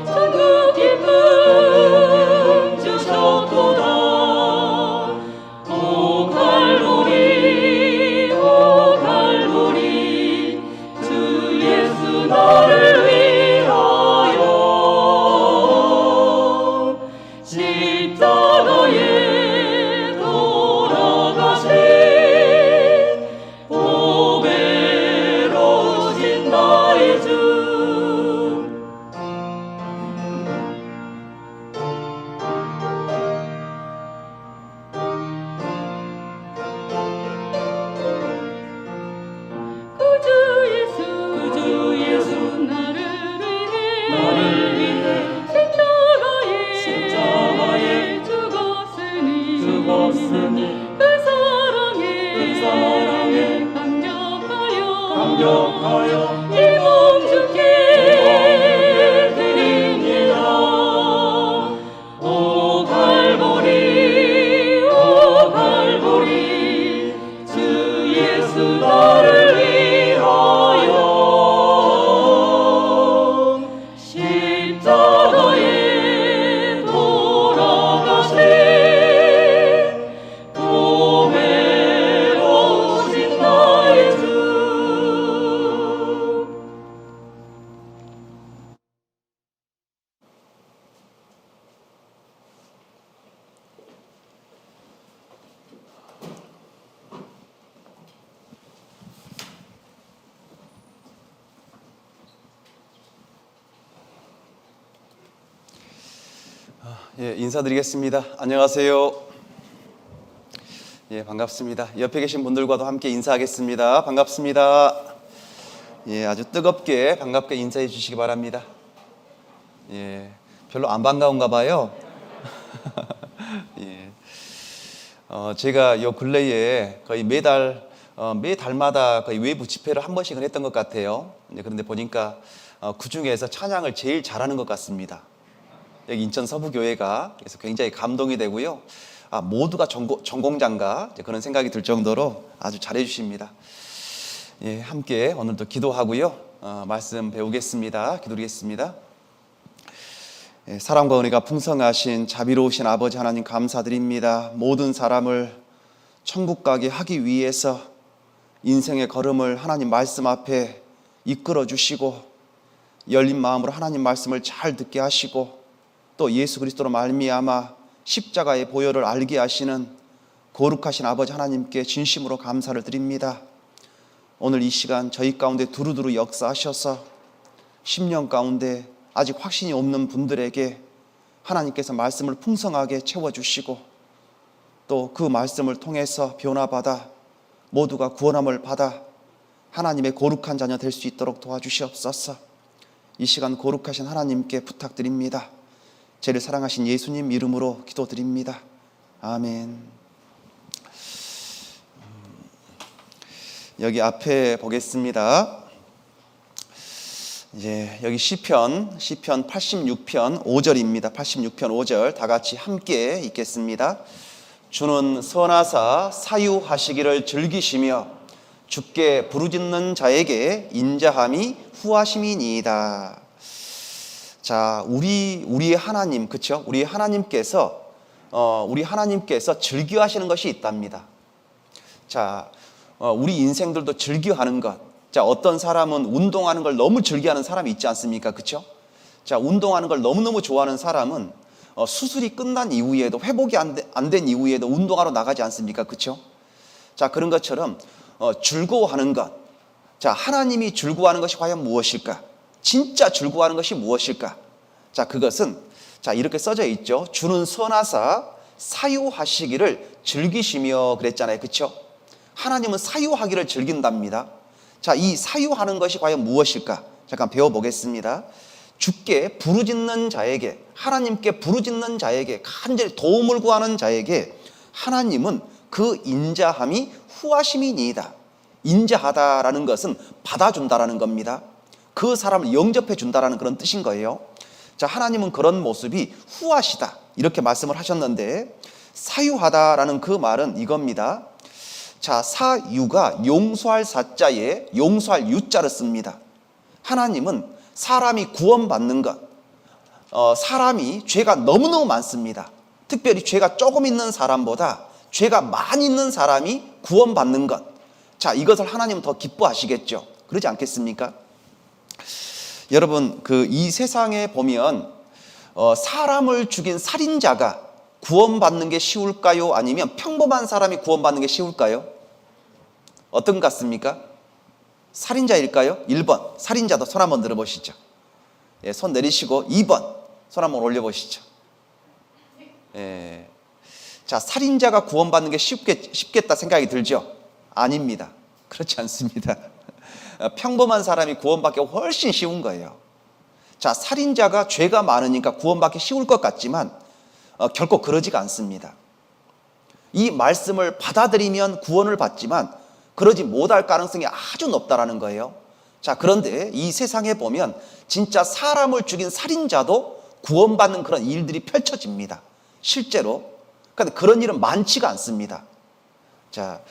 천국 기쁨 주셨도다. 오 갈보리 오 갈보리 주 예수 나를 위하여 십자가에 돌아가신 보배로우신 나의 주. 구주 예수 나를 위해 십자가에 죽었으니 그 사랑에 감격하여 이 몸 주께 드립니다. 오 갈보리 주 예수 나를 위하여 십자가에 돌아가신 보배로우신 나의 주. 인사드리겠습니다. 안녕하세요. 반갑습니다. 옆에 계신 분들과도 함께 인사하겠습니다. 반갑습니다. 아주 뜨겁게 반갑게 인사해 주시기 바랍니다. 별로 안 반가운가 봐요. 제가 요 근래에 거의 매달마다 거의 외부 집회를 한 번씩은 했던 것 같아요. 그런데 보니까 그 중에서 찬양을 제일 잘하는 것 같습니다. 여기 인천 서부교회가. 그래서 굉장히 감동이 되고요. 모두가 전공자인가 그런 생각이 들 정도로 아주 잘해 주십니다. 함께 오늘도 기도하고요. 말씀 배우겠습니다. 기도드리겠습니다. 사랑과 은혜가 풍성하신 자비로우신 아버지 하나님 감사드립니다. 모든 사람을 천국 가게 하기 위해서 인생의 걸음을 하나님 말씀 앞에 이끌어 주시고 열린 마음으로 하나님 말씀을 잘 듣게 하시고 또 예수 그리스도로 말미암아 십자가의 보혈을 알게 하시는 거룩하신 아버지 하나님께 진심으로 감사를 드립니다. 오늘 이 시간 저희 가운데 두루두루 역사하셔서 10년 가운데 아직 확신이 없는 분들에게 하나님께서 말씀을 풍성하게 채워주시고 또 그 말씀을 통해서 변화받아 모두가 구원함을 받아 하나님의 거룩한 자녀 될 수 있도록 도와주시옵소서. 이 시간 거룩하신 하나님께 부탁드립니다. 저를 사랑하신 예수님 이름으로 기도드립니다. 아멘. 여기 앞에 보겠습니다. 여기 시편 86편 5절입니다. 86편 5절 다 같이 함께 읽겠습니다. 주는 선하사 사유하시기를 즐기시며 주께 부르짖는 자에게 인자함이 후하심이니이다. 자, 우리의 하나님, 그렇죠? 우리 하나님께서 즐겨하시는 것이 있답니다. 자, 우리 인생들도 즐겨하는 것. 자, 어떤 사람은 운동하는 걸 너무 즐겨하는 사람이 있지 않습니까? 그렇죠? 자, 운동하는 걸 너무너무 좋아하는 사람은 수술이 끝난 이후에도 회복이 안 된 이후에도 운동하러 나가지 않습니까? 그렇죠? 자, 그런 것처럼 즐거워하는 것. 자, 하나님이 즐거워하는 것이 과연 무엇일까? 진짜 즐거워하는 것이 무엇일까? 자, 그것은 이렇게 써져 있죠. 주는 선하사 사유하시기를 즐기시며 그랬잖아요. 그렇죠? 하나님은 사유하기를 즐긴답니다. 자, 이 사유하는 것이 과연 무엇일까? 잠깐 배워보겠습니다. 주께 부르짖는 자에게, 하나님께 부르짖는 자에게, 간절히 도움을 구하는 자에게 하나님은 그 인자함이 후하심이니이다. 인자하다라는 것은 받아준다라는 겁니다. 그 사람을 영접해 준다라는 그런 뜻인 거예요. 자, 하나님은 그런 모습이 후하시다 이렇게 말씀을 하셨는데, 사유하다라는 그 말은 이겁니다. 자, 사유가 용서할 사자에 용서할 유자를 씁니다. 하나님은 사람이 구원받는 것, 사람이 죄가 너무너무 많습니다. 특별히 죄가 조금 있는 사람보다 죄가 많이 있는 사람이 구원받는 것. 자, 이것을 하나님은 더 기뻐하시겠죠. 그러지 않겠습니까? 여러분, 이 세상에 보면 사람을 죽인 살인자가 구원받는 게 쉬울까요? 아니면 평범한 사람이 구원받는 게 쉬울까요? 어떤 것 같습니까? 살인자일까요? 1번 살인자도 손 한번 들어보시죠. 예, 손 내리시고 2번 손 한번 올려보시죠. 예. 자, 살인자가 구원받는 게 쉽겠다 생각이 들죠? 아닙니다. 그렇지 않습니다. 평범한 사람이 구원받기 훨씬 쉬운 거예요. 자, 살인자가 죄가 많으니까 구원받기 쉬울 것 같지만 결코 그러지가 않습니다. 이 말씀을 받아들이면 구원을 받지만 그러지 못할 가능성이 아주 높다라는 거예요. 자, 그런데 이 세상에 보면 진짜 사람을 죽인 살인자도 구원받는 그런 일들이 펼쳐집니다. 실제로. 그런데 그런 일은 많지가 않습니다. 자,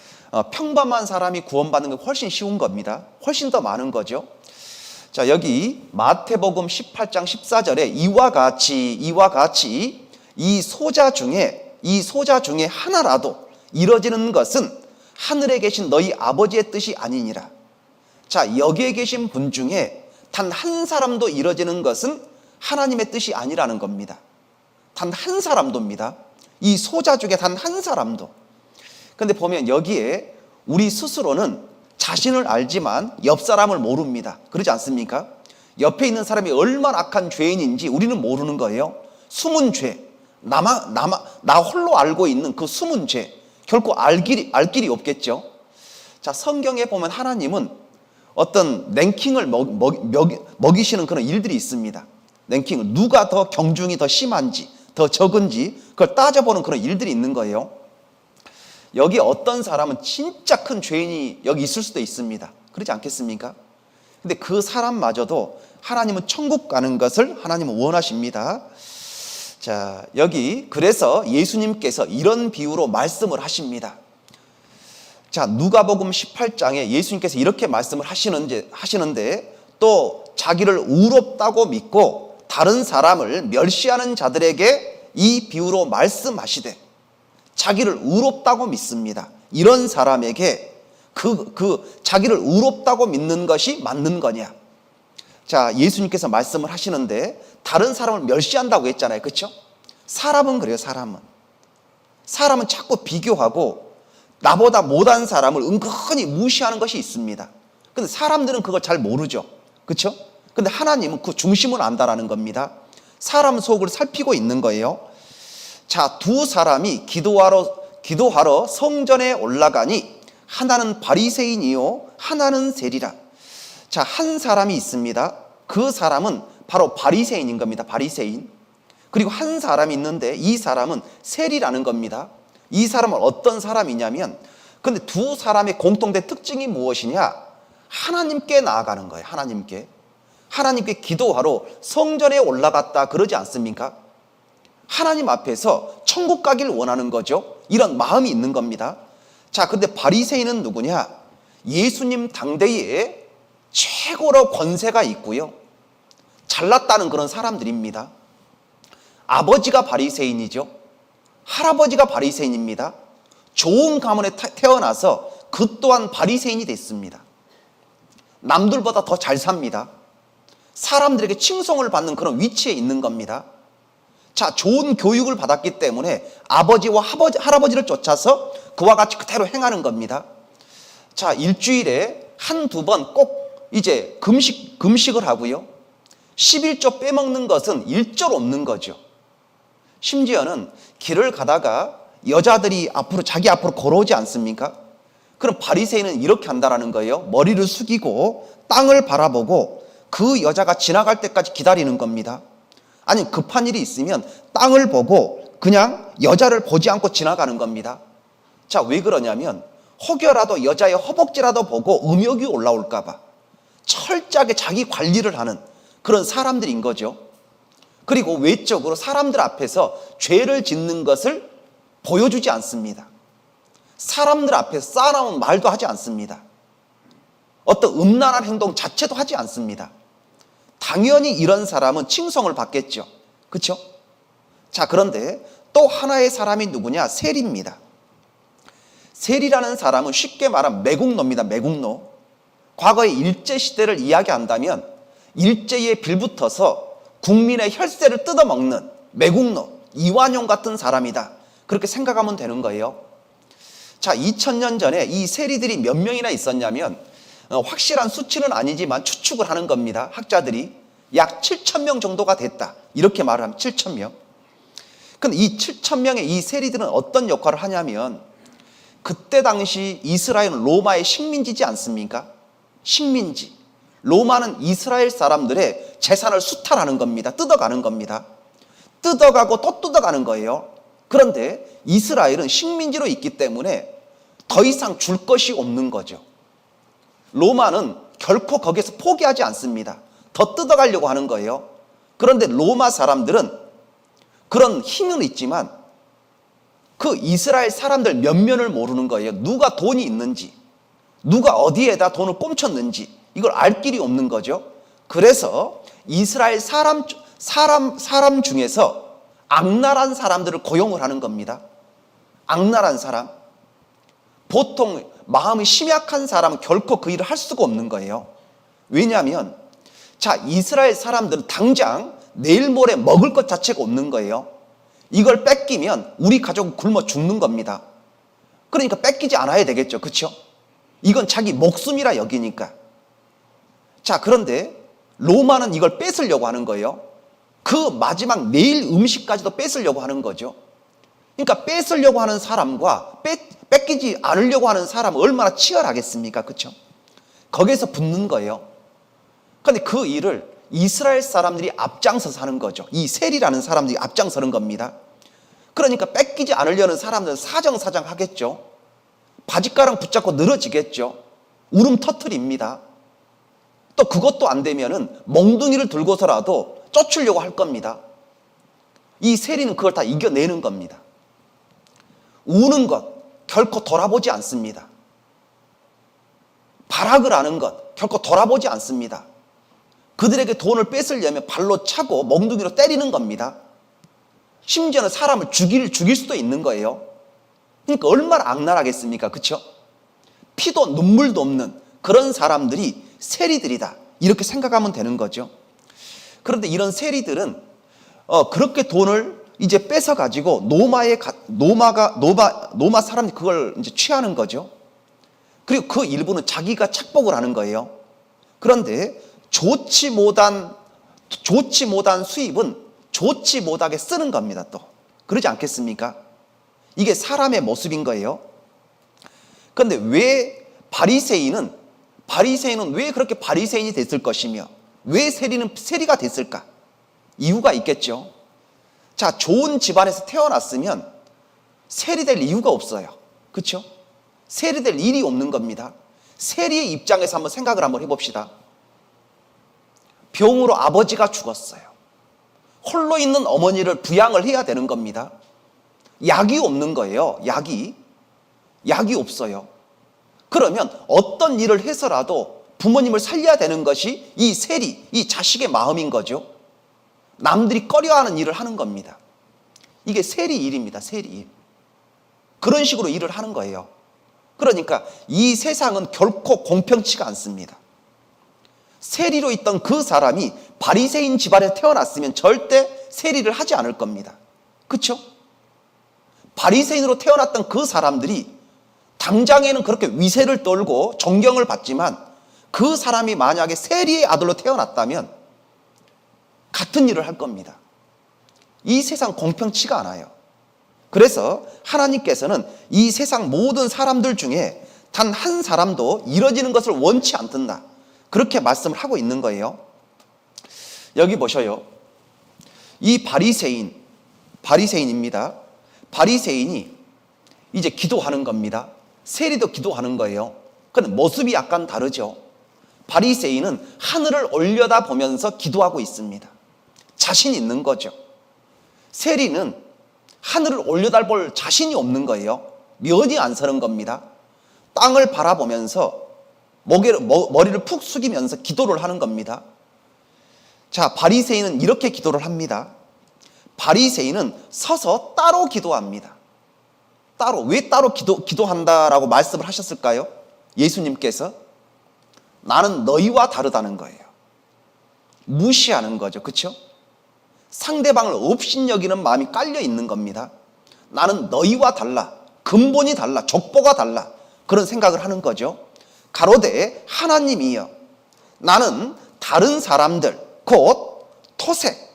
평범한 사람이 구원받는 게 훨씬 쉬운 겁니다. 훨씬 더 많은 거죠. 자, 여기 마태복음 18장 14절에 이와 같이 이 소자 중에 하나라도 이뤄지는 것은 하늘에 계신 너희 아버지의 뜻이 아니니라. 자, 여기에 계신 분 중에 단 한 사람도 이뤄지는 것은 하나님의 뜻이 아니라는 겁니다. 단 한 사람도입니다. 이 소자 중에 단 한 사람도. 근데 보면 여기에 우리 스스로는 자신을 알지만 옆 사람을 모릅니다. 그러지 않습니까? 옆에 있는 사람이 얼마나 악한 죄인인지 우리는 모르는 거예요. 숨은 죄, 나 홀로 알고 있는 그 숨은 죄, 결코 알 길이 없겠죠. 자, 성경에 보면 하나님은 어떤 랭킹을 먹이시는 그런 일들이 있습니다. 랭킹을 누가 더 경중이 더 심한지 더 적은지 그걸 따져보는 그런 일들이 있는 거예요. 여기 어떤 사람은 진짜 큰 죄인이 여기 있을 수도 있습니다. 그렇지 않겠습니까? 근데 그 사람마저도 하나님은 천국 가는 것을 하나님은 원하십니다. 자, 여기 그래서 예수님께서 이런 비유로 말씀을 하십니다. 자, 누가복음 18장에 예수님께서 이렇게 말씀을 하시는데 또 자기를 의롭다고 믿고 다른 사람을 멸시하는 자들에게 이 비유로 말씀하시되 자기를 의롭다고 믿습니다. 이런 사람에게 자기를 의롭다고 믿는 것이 맞는 거냐? 자, 예수님께서 말씀을 하시는데 다른 사람을 멸시한다고 했잖아요. 그렇죠? 사람은 그래요. 사람은 자꾸 비교하고 나보다 못한 사람을 은근히 무시하는 것이 있습니다. 근데 사람들은 그걸 잘 모르죠. 그렇죠? 근데 하나님은 그 중심을 안다라는 겁니다. 사람 속을 살피고 있는 거예요. 자, 두 사람이 기도하러 성전에 올라가니 하나는 바리새인이요 하나는 세리라. 자, 한 사람이 있습니다. 그 사람은 바로 바리새인인 겁니다. 바리새인. 그리고 한 사람이 있는데 이 사람은 세리라는 겁니다. 이 사람은 어떤 사람이냐면, 근데 두 사람의 공통된 특징이 무엇이냐? 하나님께 나아가는 거예요. 하나님께 기도하러 성전에 올라갔다 그러지 않습니까? 하나님 앞에서 천국 가길 원하는 거죠. 이런 마음이 있는 겁니다. 자, 근데 바리새인은 누구냐? 예수님 당대에 최고로 권세가 있고요, 잘났다는 그런 사람들입니다. 아버지가 바리새인이죠. 할아버지가 바리새인입니다. 좋은 가문에 태어나서 그 또한 바리새인이 됐습니다. 남들보다 더 잘 삽니다. 사람들에게 칭송을 받는 그런 위치에 있는 겁니다. 자, 좋은 교육을 받았기 때문에 아버지와 할아버지를 쫓아서 그와 같이 그대로 행하는 겁니다. 자, 일주일에 한두 번 꼭 이제 금식을 하고요, 11조 빼먹는 것은 일절 없는 거죠. 심지어는 길을 가다가 여자들이 자기 앞으로 걸어오지 않습니까? 그럼 바리새인은 이렇게 한다라는 거예요. 머리를 숙이고 땅을 바라보고 그 여자가 지나갈 때까지 기다리는 겁니다. 아니, 급한 일이 있으면 땅을 보고 그냥 여자를 보지 않고 지나가는 겁니다. 자, 왜 그러냐면 혹여라도 여자의 허벅지라도 보고 음욕이 올라올까 봐 철저하게 자기 관리를 하는 그런 사람들인 거죠. 그리고 외적으로 사람들 앞에서 죄를 짓는 것을 보여주지 않습니다. 사람들 앞에서 싸나운 말도 하지 않습니다. 어떤 음란한 행동 자체도 하지 않습니다. 당연히 이런 사람은 칭송을 받겠죠. 그렇죠? 자, 그런데 또 하나의 사람이 누구냐? 세리입니다. 세리라는 사람은 쉽게 말하면 매국노입니다. 매국노. 과거의 일제시대를 이야기한다면 일제에 빌붙어서 국민의 혈세를 뜯어먹는 매국노, 이완용 같은 사람이다. 그렇게 생각하면 되는 거예요. 자, 2000년 전에 이 세리들이 몇 명이나 있었냐면 확실한 수치는 아니지만 추측을 하는 겁니다. 학자들이 약 7,000명 정도가 됐다. 이렇게 말을 하면 7,000명. 근데 이 7,000명의 이 세리들은 어떤 역할을 하냐면 그때 당시 이스라엘은 로마의 식민지지 않습니까? 식민지. 로마는 이스라엘 사람들의 재산을 수탈하는 겁니다. 뜯어가는 겁니다. 뜯어가고 또 뜯어가는 거예요. 그런데 이스라엘은 식민지로 있기 때문에 더 이상 줄 것이 없는 거죠. 로마는 결코 거기에서 포기하지 않습니다. 더 뜯어가려고 하는 거예요. 그런데 로마 사람들은 그런 힘은 있지만 그 이스라엘 사람들 면면을 모르는 거예요. 누가 돈이 있는지, 누가 어디에다 돈을 꼼쳤는지 이걸 알 길이 없는 거죠. 그래서 이스라엘 사람 중에서 악랄한 사람들을 고용을 하는 겁니다. 악랄한 사람. 보통 마음이 심약한 사람은 결코 그 일을 할 수가 없는 거예요. 왜냐하면 자, 이스라엘 사람들은 당장 내일 모레 먹을 것 자체가 없는 거예요. 이걸 뺏기면 우리 가족은 굶어 죽는 겁니다. 그러니까 뺏기지 않아야 되겠죠. 그렇죠? 이건 자기 목숨이라 여기니까. 자, 그런데 로마는 이걸 뺏으려고 하는 거예요. 그 마지막 내일 음식까지도 뺏으려고 하는 거죠. 그러니까 뺏으려고 하는 사람과 뺏기지 않으려고 하는 사람은 얼마나 치열하겠습니까? 그렇죠? 거기에서 붙는 거예요. 그런데 그 일을 이스라엘 사람들이 앞장서서 하는 거죠. 이 세리라는 사람들이 앞장서는 겁니다. 그러니까 뺏기지 않으려는 사람들은 사정사정 하겠죠. 바짓가랑 붙잡고 늘어지겠죠. 울음 터뜨립니다. 또 그것도 안 되면은 몽둥이를 들고서라도 쫓으려고 할 겁니다. 이 세리는 그걸 다 이겨내는 겁니다. 우는 것 결코 돌아보지 않습니다. 발악을 하는 것 결코 돌아보지 않습니다. 그들에게 돈을 뺏으려면 발로 차고 몽둥이로 때리는 겁니다. 심지어는 사람을 죽일 수도 있는 거예요. 그러니까 얼마나 악랄하겠습니까? 그렇죠? 피도 눈물도 없는 그런 사람들이 세리들이다. 이렇게 생각하면 되는 거죠. 그런데 이런 세리들은 그렇게 돈을 이제 뺏어 가지고 노마 사람이 그걸 이제 취하는 거죠. 그리고 그 일부는 자기가 착복을 하는 거예요. 그런데 좋지 못한 수입은 좋지 못하게 쓰는 겁니다. 또 그러지 않겠습니까? 이게 사람의 모습인 거예요. 그런데 왜 바리새인은 왜 그렇게 바리새인이 됐을 것이며 왜 세리는 세리가 됐을까? 이유가 있겠죠. 자, 좋은 집안에서 태어났으면 세리 될 이유가 없어요. 그렇죠? 세리 될 일이 없는 겁니다. 세리의 입장에서 한번 생각을 한번 해봅시다. 병으로 아버지가 죽었어요. 홀로 있는 어머니를 부양을 해야 되는 겁니다. 약이 없는 거예요. 약이 없어요. 그러면 어떤 일을 해서라도 부모님을 살려야 되는 것이 이 세리, 이 자식의 마음인 거죠. 남들이 꺼려하는 일을 하는 겁니다. 이게 세리 일입니다. 세리 일. 그런 식으로 일을 하는 거예요. 그러니까 이 세상은 결코 공평치가 않습니다. 세리로 있던 그 사람이 바리새인 집안에 태어났으면 절대 세리를 하지 않을 겁니다. 그렇죠? 바리새인으로 태어났던 그 사람들이 당장에는 그렇게 위세를 떨고 존경을 받지만 그 사람이 만약에 세리의 아들로 태어났다면 같은 일을 할 겁니다. 이 세상 공평치가 않아요. 그래서 하나님께서는 이 세상 모든 사람들 중에 단 한 사람도 이뤄지는 것을 원치 않는다. 그렇게 말씀을 하고 있는 거예요. 여기 보셔요. 이 바리새인입니다. 바리새인이 이제 기도하는 겁니다. 세리도 기도하는 거예요. 그런데 모습이 약간 다르죠. 바리새인은 하늘을 올려다 보면서 기도하고 있습니다. 자신 있는 거죠. 세리는 하늘을 올려다 볼 자신이 없는 거예요. 면이 안 서는 겁니다. 땅을 바라보면서 머리를 푹 숙이면서 기도를 하는 겁니다. 자, 바리새인은 이렇게 기도를 합니다. 바리새인은 서서 따로 기도합니다. 따로. 왜 따로 기도한다라고 말씀을 하셨을까요? 예수님께서 나는 너희와 다르다는 거예요. 무시하는 거죠. 그렇죠? 상대방을 업신여기는 마음이 깔려 있는 겁니다. 나는 너희와 달라. 근본이 달라. 족보가 달라. 그런 생각을 하는 거죠. 가로되 하나님이여 나는 다른 사람들 곧 토색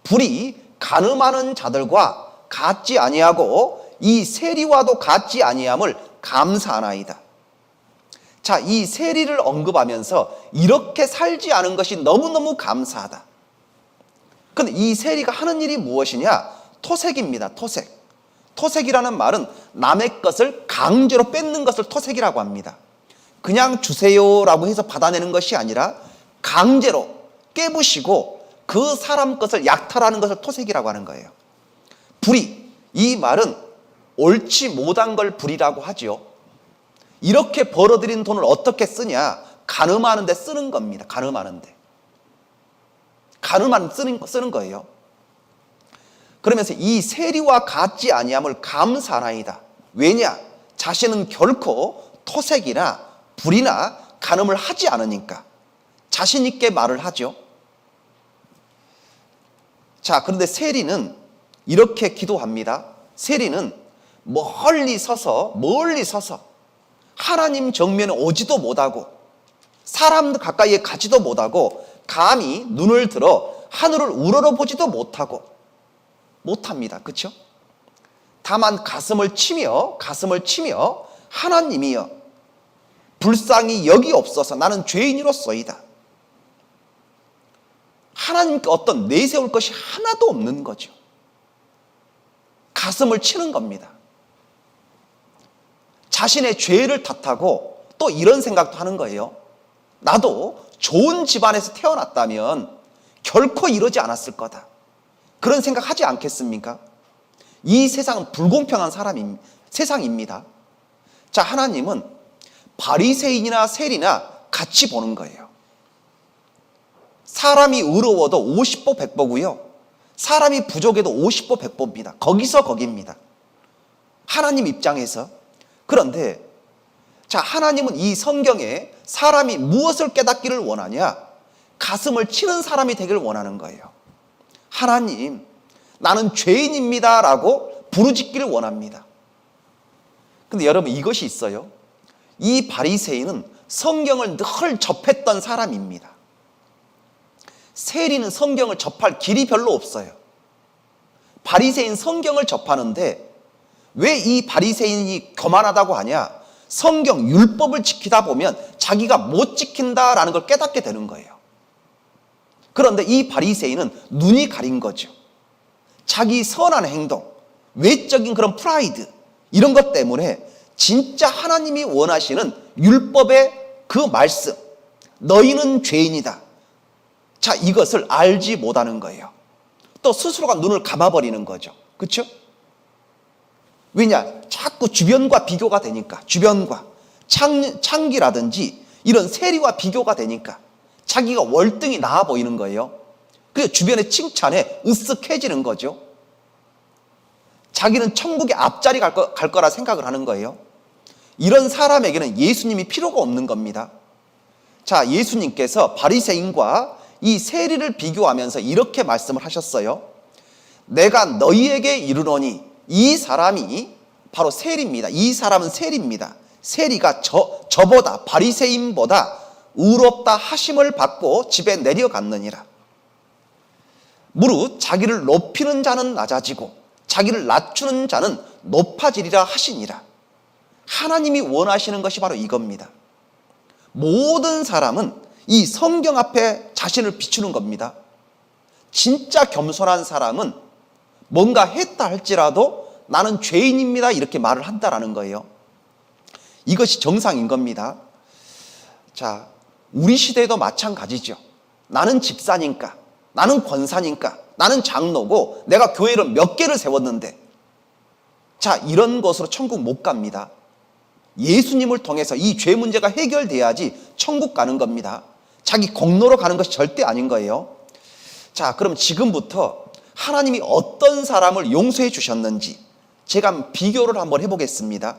불이 간음하는 자들과 같지 아니하고 이 세리와도 같지 아니함을 감사하나이다. 자, 이 세리를 언급하면서 이렇게 살지 않은 것이 너무너무 감사하다. 근데 이 세리가 하는 일이 무엇이냐? 토색입니다. 토색. 토색이라는 말은 남의 것을 강제로 뺏는 것을 토색이라고 합니다. 그냥 주세요라고 해서 받아내는 것이 아니라 강제로 깨부시고 그 사람 것을 약탈하는 것을 토색이라고 하는 거예요. 불의, 이 말은 옳지 못한 걸 불의라고 하죠. 이렇게 벌어들인 돈을 어떻게 쓰냐? 간음하는 데 쓰는 겁니다. 간음하는 데. 간음하는 데 쓰는 거예요. 그러면서 이 세리와 같지 아니함을 감사하나이다. 왜냐? 자신은 결코 토색이나 불이나 간음을 하지 않으니까 자신 있게 말을 하죠. 자, 그런데 세리는 이렇게 기도합니다. 세리는 멀리 서서 하나님 정면에 오지도 못하고 사람들 가까이에 가지도 못하고 감히 눈을 들어 하늘을 우러러보지도 못합니다. 그렇죠? 다만 가슴을 치며 하나님이여 불쌍히 여기옵소서. 나는 죄인이로소이다. 하나님께 어떤 내세울 것이 하나도 없는 거죠. 가슴을 치는 겁니다. 자신의 죄를 탓하고 또 이런 생각도 하는 거예요. 나도 좋은 집안에서 태어났다면 결코 이러지 않았을 거다. 그런 생각하지 않겠습니까? 이 세상은 불공평한 세상입니다. 자, 하나님은 바리새인이나 세리나 같이 보는 거예요. 사람이 의로워도 50보 100보고요. 사람이 부족해도 50보 100보입니다. 거기서 거기입니다. 하나님 입장에서. 그런데 자, 하나님은 이 성경에 사람이 무엇을 깨닫기를 원하냐? 가슴을 치는 사람이 되기를 원하는 거예요. 하나님, 나는 죄인입니다 라고 부르짖기를 원합니다. 근데 여러분, 이것이 있어요. 이 바리새인은 성경을 늘 접했던 사람입니다. 세리는 성경을 접할 길이 별로 없어요. 바리새인 성경을 접하는데 왜 이 바리새인이 교만하다고 하냐? 성경 율법을 지키다 보면 자기가 못 지킨다라는 걸 깨닫게 되는 거예요. 그런데 이 바리새인은 눈이 가린 거죠. 자기 선한 행동, 외적인 그런 프라이드, 이런 것 때문에 진짜 하나님이 원하시는 율법의 그 말씀, 너희는 죄인이다. 자, 이것을 알지 못하는 거예요. 또 스스로가 눈을 감아버리는 거죠. 그렇죠? 왜냐? 자꾸 주변과 비교가 되니까, 주변과 창기라든지 이런 세리와 비교가 되니까 자기가 월등히 나아 보이는 거예요. 그래서 주변의 칭찬에 으쓱해지는 거죠. 자기는 천국의 앞자리 갈 거라 생각을 하는 거예요. 이런 사람에게는 예수님이 필요가 없는 겁니다. 자, 예수님께서 바리새인과 이 세리를 비교하면서 이렇게 말씀을 하셨어요. 내가 너희에게 이르노니, 이 사람이 바로 세리입니다. 이 사람은 세리입니다. 세리가 저보다, 바리새인보다 의롭다 하심을 받고 집에 내려갔느니라. 무릇 자기를 높이는 자는 낮아지고 자기를 낮추는 자는 높아지리라 하시니라. 하나님이 원하시는 것이 바로 이겁니다. 모든 사람은 이 성경 앞에 자신을 비추는 겁니다. 진짜 겸손한 사람은 뭔가 했다 할지라도 나는 죄인입니다 이렇게 말을 한다라는 거예요. 이것이 정상인 겁니다. 자, 우리 시대에도 마찬가지죠. 나는 집사니까, 나는 권사니까, 나는 장로고 내가 교회를 몇 개를 세웠는데, 자, 이런 것으로 천국 못 갑니다. 예수님을 통해서 이 죄 문제가 해결돼야지 천국 가는 겁니다. 자기 공로로 가는 것이 절대 아닌 거예요. 자, 그럼 지금부터 하나님이 어떤 사람을 용서해 주셨는지 제가 비교를 한번 해보겠습니다.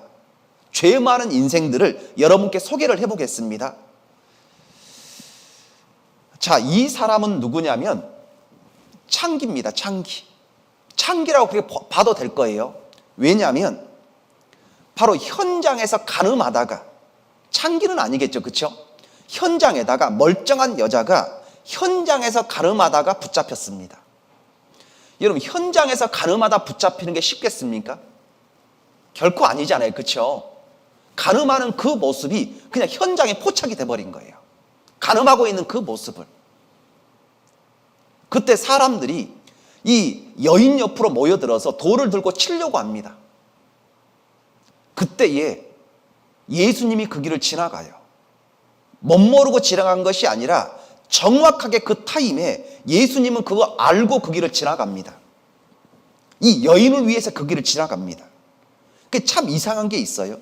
죄 많은 인생들을 여러분께 소개를 해보겠습니다. 자, 이 사람은 누구냐면 창기입니다. 창기라고 그렇게 봐도 될 거예요. 왜냐하면 바로 현장에서 가늠하다가, 창기는 아니겠죠, 그렇죠? 현장에다가 멀쩡한 여자가 현장에서 가늠하다가 붙잡혔습니다. 여러분, 현장에서 가늠하다 붙잡히는 게 쉽겠습니까? 결코 아니잖아요, 그렇죠? 가늠하는 그 모습이 그냥 현장에 포착이 돼버린 거예요. 가늠하고 있는 그 모습을. 그때 사람들이 이 여인 옆으로 모여들어서 돌을 들고 치려고 합니다. 그때에 예수님이 그 길을 지나가요. 멋모르고 지나간 것이 아니라 정확하게 그 타임에 예수님은 그거 알고 그 길을 지나갑니다. 이 여인을 위해서 그 길을 지나갑니다. 그게 참 이상한 게 있어요.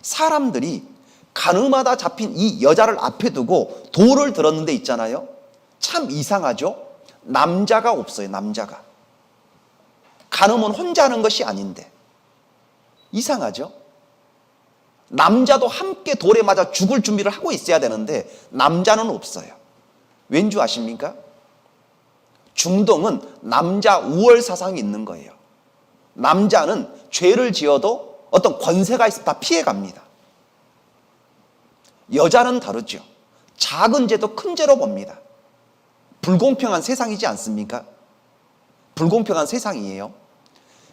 사람들이 가늠하다 잡힌 이 여자를 앞에 두고 돌을 들었는데 있잖아요. 참 이상하죠? 남자가 없어요, 남자가. 가늠은 혼자 하는 것이 아닌데. 이상하죠? 남자도 함께 돌에 맞아 죽을 준비를 하고 있어야 되는데 남자는 없어요. 왠 줄 아십니까? 중동은 남자 우월 사상이 있는 거예요. 남자는 죄를 지어도 어떤 권세가 있으면 다 피해갑니다. 여자는 다르죠. 작은 죄도 큰 죄로 봅니다. 불공평한 세상이지 않습니까? 불공평한 세상이에요.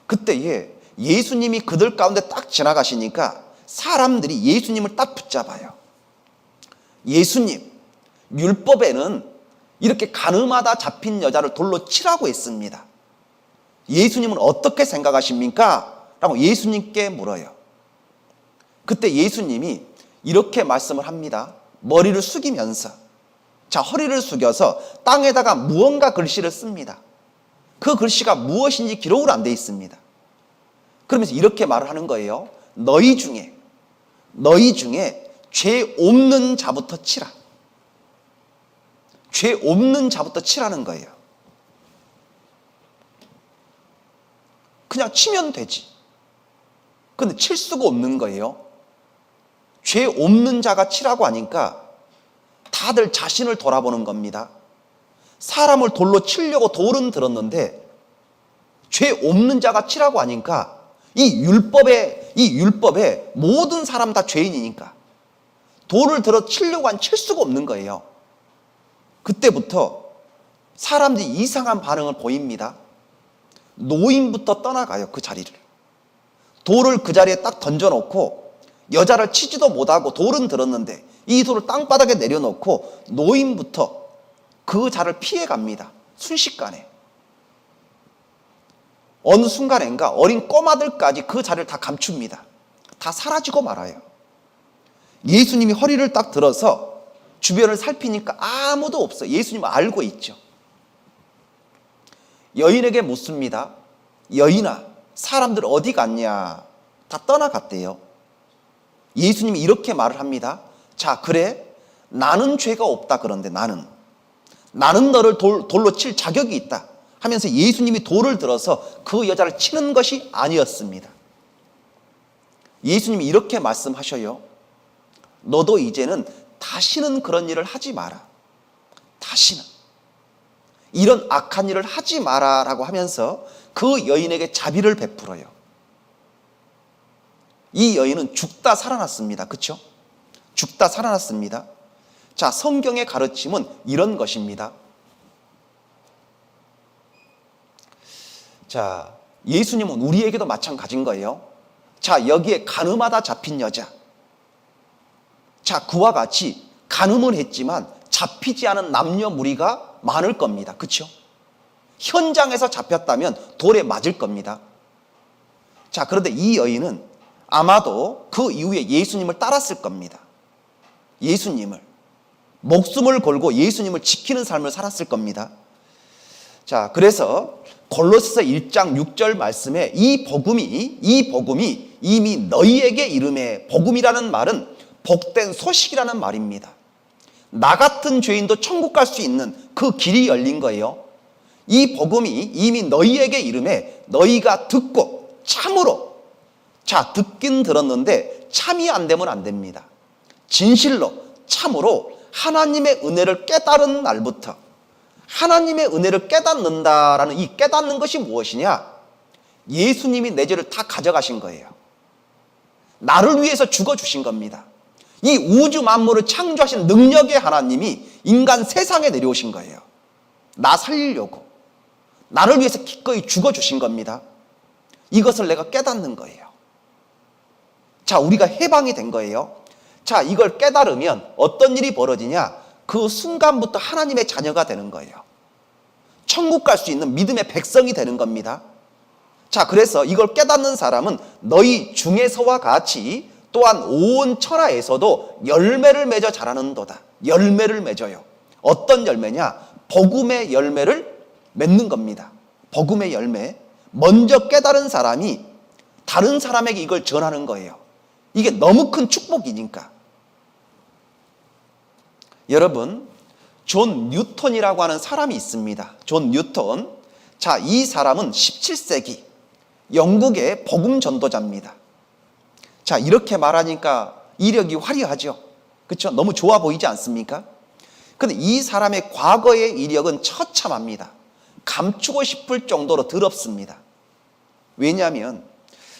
그때에 예수님이 그들 가운데 딱 지나가시니까 사람들이 예수님을 딱 붙잡아요. 예수님, 율법에는 이렇게 가늠하다 잡힌 여자를 돌로 치라고 했습니다. 예수님은 어떻게 생각하십니까? 라고 예수님께 물어요. 그때 예수님이 이렇게 말씀을 합니다. 머리를 숙이면서, 자, 허리를 숙여서 땅에다가 무언가 글씨를 씁니다. 그 글씨가 무엇인지 기록으로 안 돼 있습니다. 그러면서 이렇게 말을 하는 거예요. 너희 중에 죄 없는 자부터 치라. 죄 없는 자부터 치라는 거예요. 그냥 치면 되지. 근데 칠 수가 없는 거예요. 죄 없는 자가 치라고 하니까 다들 자신을 돌아보는 겁니다. 사람을 돌로 치려고 돌은 들었는데 죄 없는 자가 치라고 하니까 이 율법에 모든 사람 다 죄인이니까 돌을 들어 치려고 칠 수가 없는 거예요. 그때부터 사람들이 이상한 반응을 보입니다. 노인부터 떠나가요, 그 자리를. 돌을 그 자리에 딱 던져놓고 여자를 치지도 못하고 돌은 들었는데 이 돌을 땅바닥에 내려놓고 노인부터 그 자를 피해갑니다. 순식간에. 어느 순간인가 어린 꼬마들까지 그 자리를 다 감춥니다. 다 사라지고 말아요. 예수님이 허리를 딱 들어서 주변을 살피니까 아무도 없어요. 예수님은 알고 있죠. 여인에게 묻습니다. 여인아, 사람들 어디 갔냐? 다 떠나갔대요. 예수님이 이렇게 말을 합니다. 자, 그래, 나는 죄가 없다. 그런데 나는 너를 돌로 칠 자격이 있다 하면서 예수님이 돌을 들어서 그 여자를 치는 것이 아니었습니다. 예수님이 이렇게 말씀하셔요. 너도 이제는 다시는 그런 일을 하지 마라. 다시는 이런 악한 일을 하지 마라 라고 하면서 그 여인에게 자비를 베풀어요. 이 여인은 죽다 살아났습니다. 그렇죠? 죽다 살아났습니다. 자, 성경의 가르침은 이런 것입니다. 자, 예수님은 우리에게도 마찬가지인 거예요. 자, 여기에 가늠하다 잡힌 여자. 자, 그와 같이 가늠은 했지만 잡히지 않은 남녀 무리가 많을 겁니다. 그렇죠? 현장에서 잡혔다면 돌에 맞을 겁니다. 자, 그런데 이 여인은 아마도 그 이후에 예수님을 따랐을 겁니다. 예수님을, 목숨을 걸고 예수님을 지키는 삶을 살았을 겁니다. 자, 그래서 골로새서 1장 6절 말씀에 이 복음이 이미 너희에게 이름에, 복음이라는 말은 복된 소식이라는 말입니다. 나 같은 죄인도 천국 갈 수 있는 그 길이 열린 거예요. 이 복음이 이미 너희에게 이름에 너희가 듣고 참으로, 자, 듣긴 들었는데 참이 안 되면 안 됩니다. 진실로 참으로 하나님의 은혜를 깨달은 날부터, 하나님의 은혜를 깨닫는다라는 이 깨닫는 것이 무엇이냐? 예수님이 내 죄를 다 가져가신 거예요. 나를 위해서 죽어주신 겁니다. 이 우주 만물을 창조하신 능력의 하나님이 인간 세상에 내려오신 거예요. 나 살리려고. 나를 위해서 기꺼이 죽어주신 겁니다. 이것을 내가 깨닫는 거예요. 자, 우리가 해방이 된 거예요. 자, 이걸 깨달으면 어떤 일이 벌어지냐? 그 순간부터 하나님의 자녀가 되는 거예요. 천국 갈 수 있는 믿음의 백성이 되는 겁니다. 자, 그래서 이걸 깨닫는 사람은 너희 중에서와 같이 또한 온 천하에서도 열매를 맺어 자라는도다. 열매를 맺어요. 어떤 열매냐? 복음의 열매를 맺는 겁니다. 복음의 열매. 먼저 깨달은 사람이 다른 사람에게 이걸 전하는 거예요. 이게 너무 큰 축복이니까. 여러분, 존 뉴턴이라고 하는 사람이 있습니다. 존 뉴턴. 자, 이 사람은 17세기 영국의 복음 전도자입니다. 자, 이렇게 말하니까 이력이 화려하죠. 그렇죠? 너무 좋아 보이지 않습니까? 그런데 이 사람의 과거의 이력은 처참합니다. 감추고 싶을 정도로 더럽습니다. 왜냐하면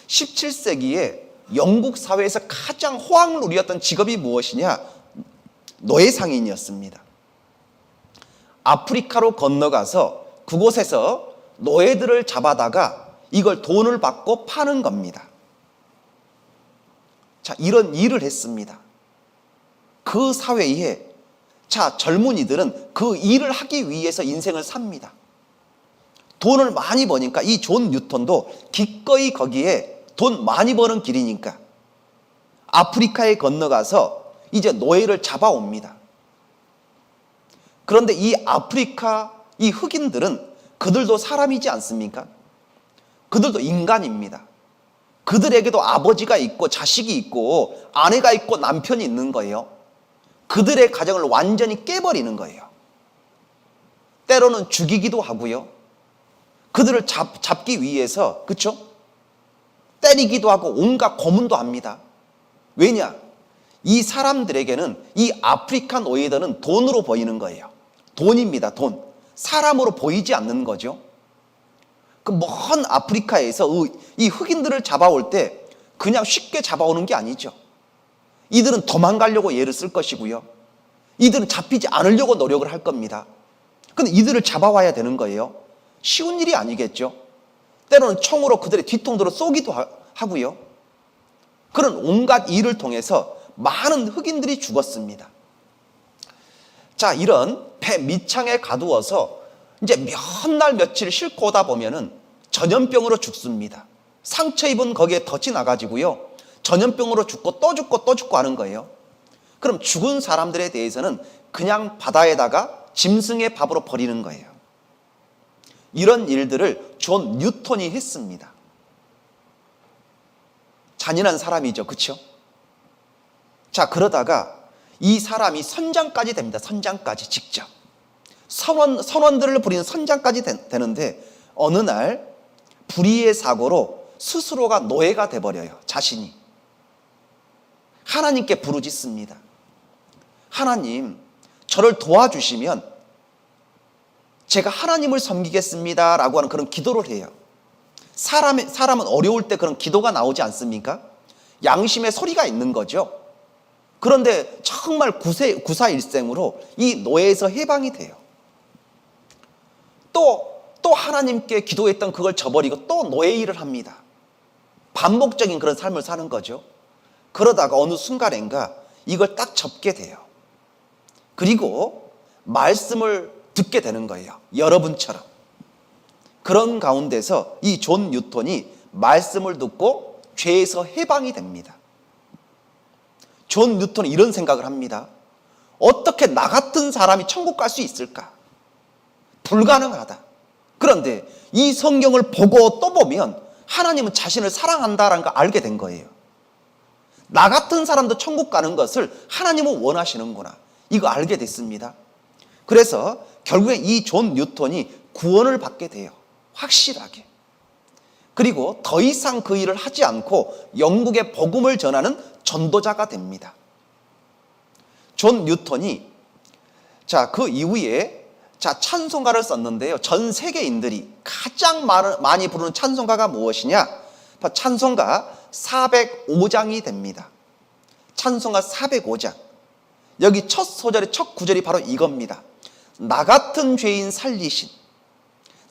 17세기에 영국 사회에서 가장 호황을 누렸던 직업이 무엇이냐? 노예상인이었습니다. 아프리카로 건너가서 그곳에서 노예들을 잡아다가 이걸 돈을 받고 파는 겁니다. 자, 이런 일을 했습니다. 그 사회에, 자, 젊은이들은 그 일을 하기 위해서 인생을 삽니다. 돈을 많이 버니까 이 존 뉴턴도 기꺼이 거기에 돈 많이 버는 길이니까 아프리카에 건너가서 이제 노예를 잡아옵니다. 그런데 이 아프리카, 이 흑인들은 그들도 사람이지 않습니까? 그들도 인간입니다. 그들에게도 아버지가 있고 자식이 있고 아내가 있고 남편이 있는 거예요. 그들의 가정을 완전히 깨버리는 거예요. 때로는 죽이기도 하고요. 그들을 잡기 위해서, 그렇죠? 때리기도 하고 온갖 고문도 합니다. 왜냐? 이 사람들에게는 이 아프리카 노예들은 돈으로 보이는 거예요. 돈입니다, 돈. 사람으로 보이지 않는 거죠. 그 먼 아프리카에서 이 흑인들을 잡아올 때 그냥 쉽게 잡아오는 게 아니죠. 이들은 도망가려고 애를 쓸 것이고요. 이들은 잡히지 않으려고 노력을 할 겁니다. 근데 이들을 잡아와야 되는 거예요. 쉬운 일이 아니겠죠. 때로는 총으로 그들의 뒤통수로 쏘기도 하고요. 그런 온갖 일을 통해서 많은 흑인들이 죽었습니다. 자, 이런 배 밑창에 가두어서 이제 몇 날 며칠 싣고 오다 보면은 전염병으로 죽습니다. 상처 입은 거기에 덫이 나가지고요. 전염병으로 죽고 또 죽고 또 죽고 하는 거예요. 그럼 죽은 사람들에 대해서는 그냥 바다에다가 짐승의 밥으로 버리는 거예요. 이런 일들을 존 뉴턴이 했습니다. 잔인한 사람이죠. 그렇죠? 자, 그러다가 이 사람이 선장까지 됩니다. 선장까지 직접. 선원들을 부리는 선장까지 되는데 어느 날 불의의 사고로 스스로가 노예가 돼버려요. 자신이. 하나님께 부르짖습니다. 하나님, 저를 도와주시면 제가 하나님을 섬기겠습니다 라고 하는 그런 기도를 해요. 사람은 어려울 때 그런 기도가 나오지 않습니까? 양심의 소리가 있는 거죠. 그런데 정말 구사일생으로 이 노예에서 해방이 돼요. 또 하나님께 기도했던 그걸 저버리고 또 노예 일을 합니다. 반복적인 그런 삶을 사는 거죠. 그러다가 어느 순간인가 이걸 딱 접게 돼요. 그리고 말씀을 듣게 되는 거예요. 여러분처럼. 그런 가운데서 이 존 뉴턴이 말씀을 듣고 죄에서 해방이 됩니다. 존 뉴턴은 이런 생각을 합니다. 어떻게 나 같은 사람이 천국 갈 수 있을까? 불가능하다. 그런데 이 성경을 보고 또 보면 하나님은 자신을 사랑한다라는 걸 알게 된 거예요. 나 같은 사람도 천국 가는 것을 하나님은 원하시는구나. 이거 알게 됐습니다. 그래서 결국에 이 존 뉴턴이 구원을 받게 돼요. 확실하게. 그리고 더 이상 그 일을 하지 않고 영국의 복음을 전하는 전도자가 됩니다. 존 뉴턴이 그 이후에 찬송가를 썼는데요. 전 세계인들이 가장 많이 부르는 찬송가가 무엇이냐? 찬송가 405장이 됩니다. 찬송가 405장. 여기 첫 소절의 첫 구절이 바로 이겁니다. 나 같은 죄인 살리신,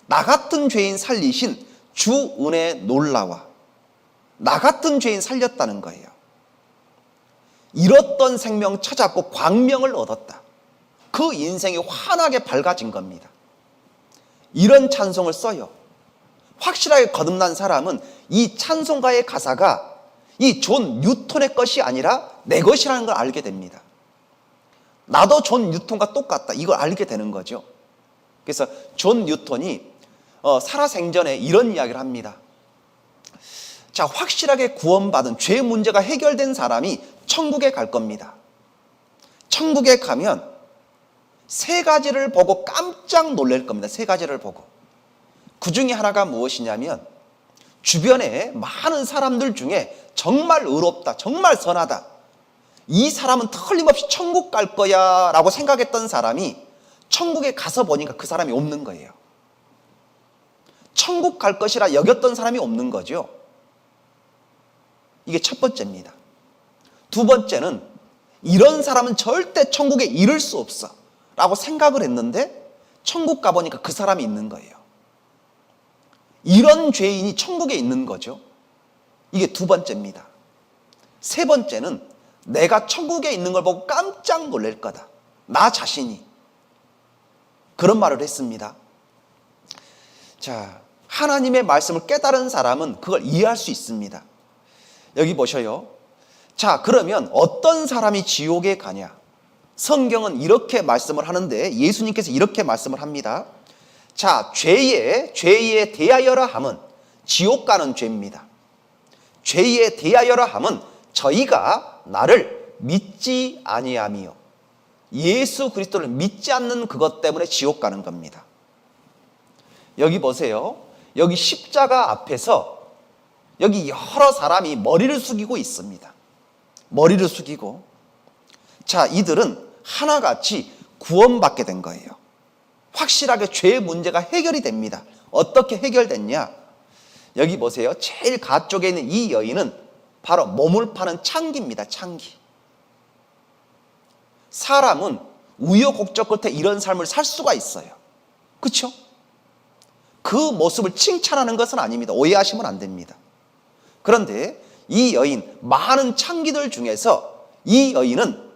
나 같은 죄인 살리신 주 은혜 놀라와. 나 같은 죄인 살렸다는 거예요. 잃었던 생명 찾았고 광명을 얻었다. 그 인생이 환하게 밝아진 겁니다. 이런 찬송을 써요. 확실하게 거듭난 사람은 이 찬송가의 가사가 이 존 뉴턴의 것이 아니라 내 것이라는 걸 알게 됩니다. 나도 존 뉴턴과 똑같다. 이걸 알게 되는 거죠. 그래서 존 뉴턴이 살아생전에 이런 이야기를 합니다. 확실하게 구원받은 죄 문제가 해결된 사람이 천국에 갈 겁니다. 천국에 가면 세 가지를 보고 깜짝 놀랄 겁니다. 세 가지를 보고. 그 중에 하나가 무엇이냐면 주변에 많은 사람들 중에 정말 의롭다, 정말 선하다, 이 사람은 틀림없이 천국 갈 거야 라고 생각했던 사람이 천국에 가서 보니까 그 사람이 없는 거예요. 천국 갈 것이라 여겼던 사람이 없는 거죠. 이게 첫 번째입니다. 두 번째는 이런 사람은 절대 천국에 이를 수 없어 라고 생각을 했는데 천국 가보니까 그 사람이 있는 거예요. 이런 죄인이 천국에 있는 거죠. 이게 두 번째입니다. 세 번째는 내가 천국에 있는 걸 보고 깜짝 놀랄 거다. 나 자신이. 그런 말을 했습니다. 하나님의 말씀을 깨달은 사람은 그걸 이해할 수 있습니다. 여기 보셔요. 그러면 어떤 사람이 지옥에 가냐? 성경은 이렇게 말씀을 하는데 예수님께서 이렇게 말씀을 합니다. 죄에 대하여라 함은 지옥 가는 죄입니다. 죄에 대하여라 함은 저희가 나를 믿지 아니함이요. 예수 그리스도를 믿지 않는 그것 때문에 지옥 가는 겁니다. 여기 보세요. 여기 십자가 앞에서 여기 여러 사람이 머리를 숙이고 있습니다. 머리를 숙이고. 이들은 하나같이 구원받게 된 거예요. 확실하게 죄의 문제가 해결이 됩니다. 어떻게 해결됐냐? 여기 보세요. 제일 가쪽에 있는 이 여인은 바로 몸을 파는 창기입니다. 창기. 사람은 우여곡절 끝에 이런 삶을 살 수가 있어요. 그렇죠? 그 모습을 칭찬하는 것은 아닙니다. 오해하시면 안 됩니다. 그런데 이 여인, 많은 창기들 중에서 이 여인은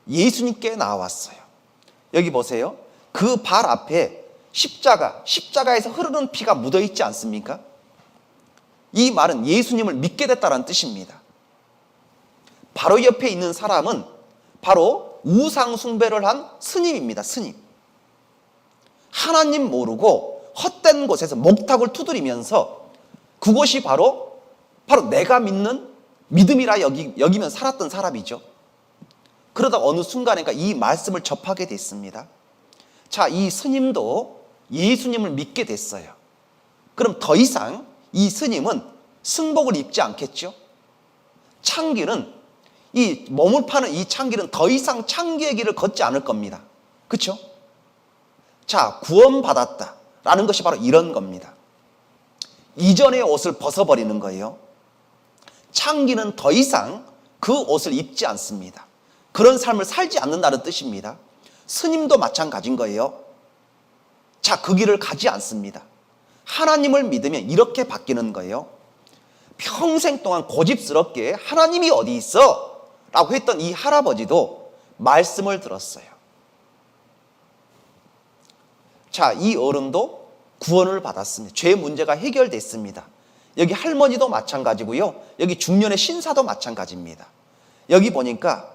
예수님께 나왔어요. 여기 보세요. 그 발 앞에 십자가에서 흐르는 피가 묻어 있지 않습니까? 이 말은 예수님을 믿게 됐다는 뜻입니다. 바로 옆에 있는 사람은 바로 우상 숭배를 한 스님입니다. 스님. 하나님 모르고 헛된 곳에서 목탁을 두드리면서 그곳이 바로 내가 믿는 믿음이라 여기면 살았던 사람이죠. 그러다 어느 순간에 이 말씀을 접하게 됐습니다. 이 스님도 예수님을 믿게 됐어요. 그럼 더 이상 이 스님은 승복을 입지 않겠죠? 창기는, 이 몸을 파는 이 창기는 더 이상 창기의 길을 걷지 않을 겁니다. 그렇죠? 구원받았다라는 것이 바로 이런 겁니다. 이전의 옷을 벗어버리는 거예요. 창기는 더 이상 그 옷을 입지 않습니다. 그런 삶을 살지 않는다는 뜻입니다. 스님도 마찬가지인 거예요. 그 길을 가지 않습니다. 하나님을 믿으면 이렇게 바뀌는 거예요. 평생 동안 고집스럽게 하나님이 어디 있어? 라고 했던 이 할아버지도 말씀을 들었어요. 이 어른도 구원을 받았습니다. 죄 문제가 해결됐습니다. 여기 할머니도 마찬가지고요. 여기 중년의 신사도 마찬가지입니다. 여기 보니까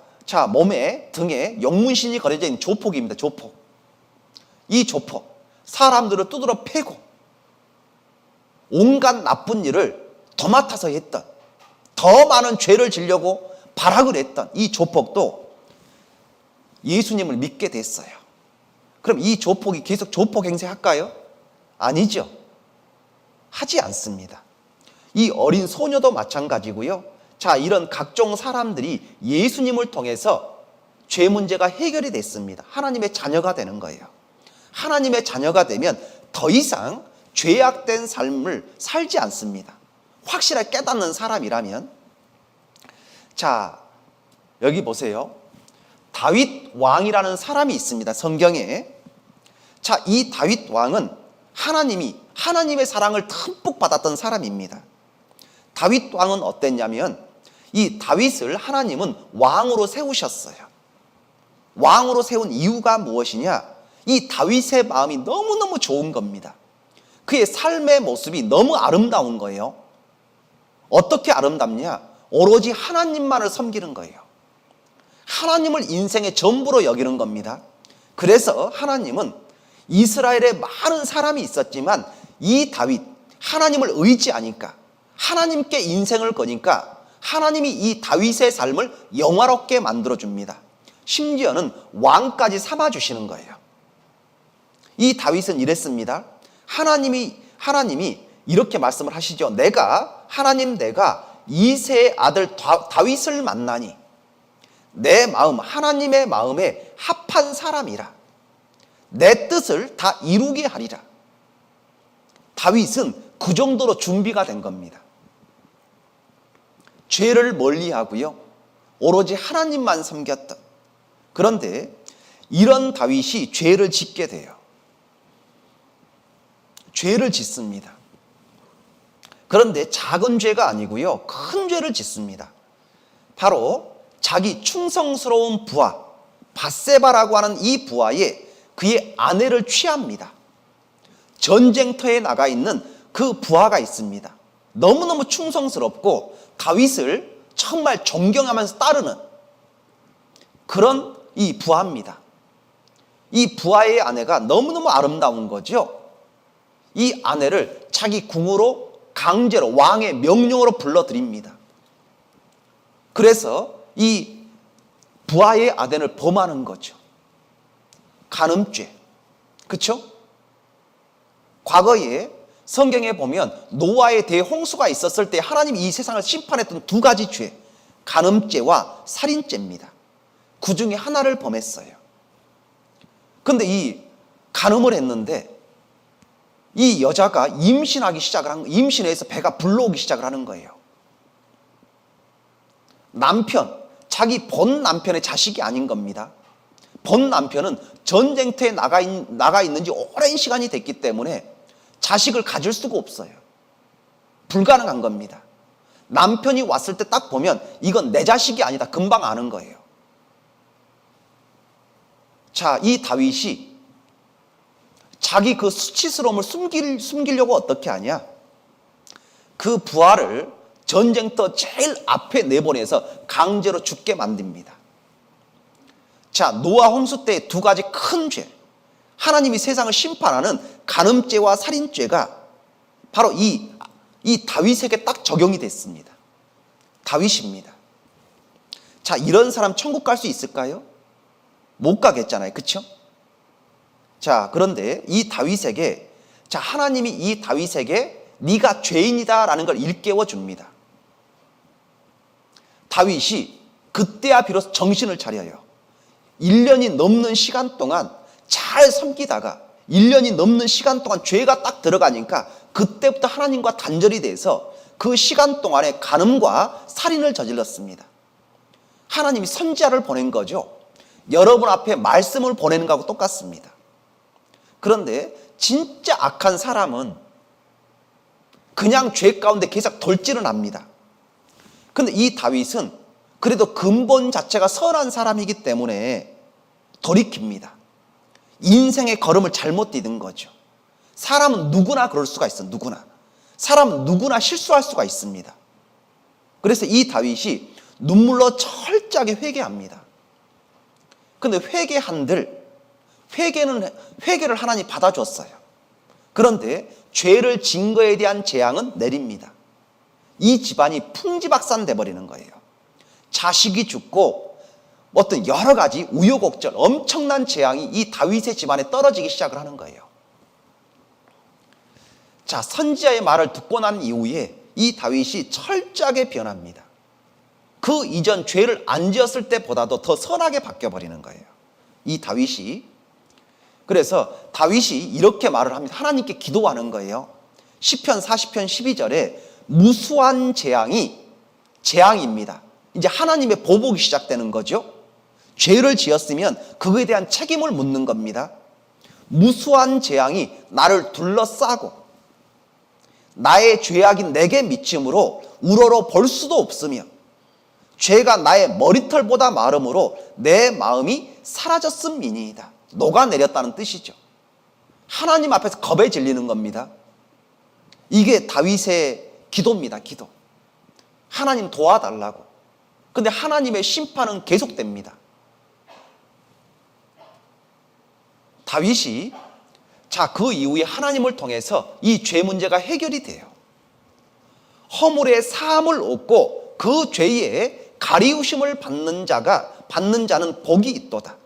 몸에 등에 영문신이 걸려져 있는 조폭입니다. 조폭. 이 조폭, 사람들을 두드러 패고 온갖 나쁜 일을 도맡아서 했던, 더 많은 죄를 지려고 발악을 했던 이 조폭도 예수님을 믿게 됐어요. 그럼 이 조폭이 계속 조폭 행세 할까요? 아니죠. 하지 않습니다. 이 어린 소녀도 마찬가지고요. 자, 이런 각종 사람들이 예수님을 통해서 죄 문제가 해결이 됐습니다. 하나님의 자녀가 되는 거예요. 하나님의 자녀가 되면 더 이상 죄악된 삶을 살지 않습니다. 확실하게 깨닫는 사람이라면. 자, 여기 보세요. 다윗 왕이라는 사람이 있습니다. 성경에. 자, 이 다윗 왕은 하나님의 사랑을 듬뿍 받았던 사람입니다. 다윗 왕은 어땠냐면 이 다윗을 하나님은 왕으로 세우셨어요. 왕으로 세운 이유가 무엇이냐? 이 다윗의 마음이 너무너무 좋은 겁니다. 그의 삶의 모습이 너무 아름다운 거예요. 어떻게 아름답냐? 오로지 하나님만을 섬기는 거예요. 하나님을 인생의 전부로 여기는 겁니다. 그래서 하나님은 이스라엘에 많은 사람이 있었지만 이 다윗, 하나님을 의지하니까, 하나님께 인생을 거니까 하나님이 이 다윗의 삶을 영화롭게 만들어줍니다. 심지어는 왕까지 삼아주시는 거예요. 이 다윗은 이랬습니다. 하나님이 이렇게 말씀을 하시죠. 내가 이새의 아들 다윗을 만나니 내 마음, 하나님의 마음에 합한 사람이라. 내 뜻을 다 이루게 하리라. 다윗은 그 정도로 준비가 된 겁니다. 죄를 멀리하고요, 오로지 하나님만 섬겼던. 그런데 이런 다윗이 죄를 짓게 돼요. 죄를 짓습니다. 그런데 작은 죄가 아니고요, 큰 죄를 짓습니다. 바로 자기 충성스러운 부하 밧세바라고 하는 이 부하에 그의 아내를 취합니다. 전쟁터에 나가 있는 그 부하가 있습니다. 너무너무 충성스럽고 다윗을 정말 존경하면서 따르는 그런 이 부하입니다. 이 부하의 아내가 너무너무 아름다운 거죠. 이 아내를 자기 궁으로 강제로 왕의 명령으로 불러들입니다. 그래서 이 부하의 아내를 범하는 거죠. 간음죄. 그렇죠? 과거에 성경에 보면 노아의 대홍수가 있었을 때 하나님이 이 세상을 심판했던 두 가지 죄, 간음죄와 살인죄입니다. 그 중에 하나를 범했어요. 그런데 이 간음을 했는데 이 여자가 임신하기 시작을 한 거예요. 임신해서 배가 불러오기 시작을 하는 거예요. 자기 본 남편의 자식이 아닌 겁니다. 본 남편은 전쟁터에 나가 있는지 오랜 시간이 됐기 때문에 자식을 가질 수가 없어요. 불가능한 겁니다. 남편이 왔을 때 딱 보면 이건 내 자식이 아니다. 금방 아는 거예요. 자, 이 다윗이 자기 그 수치스러움을 숨기려고 어떻게 하냐? 그 부하를 전쟁터 제일 앞에 내보내서 강제로 죽게 만듭니다. 자, 노아 홍수 때 두 가지 큰 죄, 하나님이 세상을 심판하는 간음죄와 살인죄가 바로 이 다윗에게 딱 적용이 됐습니다. 다윗입니다. 자, 이런 사람 천국 갈 수 있을까요? 못 가겠잖아요. 그렇죠? 자, 그런데 이 다윗에게, 자, 하나님이 이 다윗에게 네가 죄인이다라는 걸 일깨워 줍니다. 다윗이 그때야 비로소 정신을 차려요. 1년이 넘는 시간 동안 잘 섬기다가 1년이 넘는 시간 동안 죄가 딱 들어가니까 그때부터 하나님과 단절이 돼서 그 시간 동안에 간음과 살인을 저질렀습니다. 하나님이 선지자를 보낸 거죠. 여러분 앞에 말씀을 보내는 거하고 똑같습니다. 그런데 진짜 악한 사람은 그냥 죄 가운데 계속 돌지는 합니다. 그런데 이 다윗은 그래도 근본 자체가 선한 사람이기 때문에 돌이킵니다. 인생의 걸음을 잘못 디딘 거죠. 사람은 누구나 그럴 수가 있어. 누구나. 사람은 누구나 실수할 수가 있습니다. 그래서 이 다윗이 눈물로 철저하게 회개합니다. 그런데 회개를 하나님 받아줬어요. 그런데 죄를 진 거에 대한 재앙은 내립니다. 이 집안이 풍지박산 돼버리는 거예요. 자식이 죽고 어떤 여러 가지 우여곡절, 엄청난 재앙이 이 다윗의 집안에 떨어지기 시작을 하는 거예요. 자, 선지자의 말을 듣고 난 이후에 이 다윗이 철저하게 변합니다. 그 이전 죄를 안 지었을 때보다도 더 선하게 바뀌어버리는 거예요. 이 다윗이. 그래서 다윗이 이렇게 말을 합니다. 하나님께 기도하는 거예요. 시편 40편 12절에 무수한 재앙입니다. 이제 하나님의 보복이 시작되는 거죠. 죄를 지었으면 그거에 대한 책임을 묻는 겁니다. 무수한 재앙이 나를 둘러싸고 나의 죄악인 내게 미침으로 우러러 볼 수도 없으며 죄가 나의 머리털보다 마름으로 내 마음이 사라졌음이니이다. 녹아내렸다는 뜻이죠. 하나님 앞에서 겁에 질리는 겁니다. 이게 다윗의 기도입니다. 기도. 하나님 도와달라고. 근데 하나님의 심판은 계속됩니다. 다윗이 그 이후에 하나님을 통해서 이 죄 문제가 해결이 돼요. 허물의 사함을 얻고 그 죄의 가리우심을 받는 자는 복이 있도다.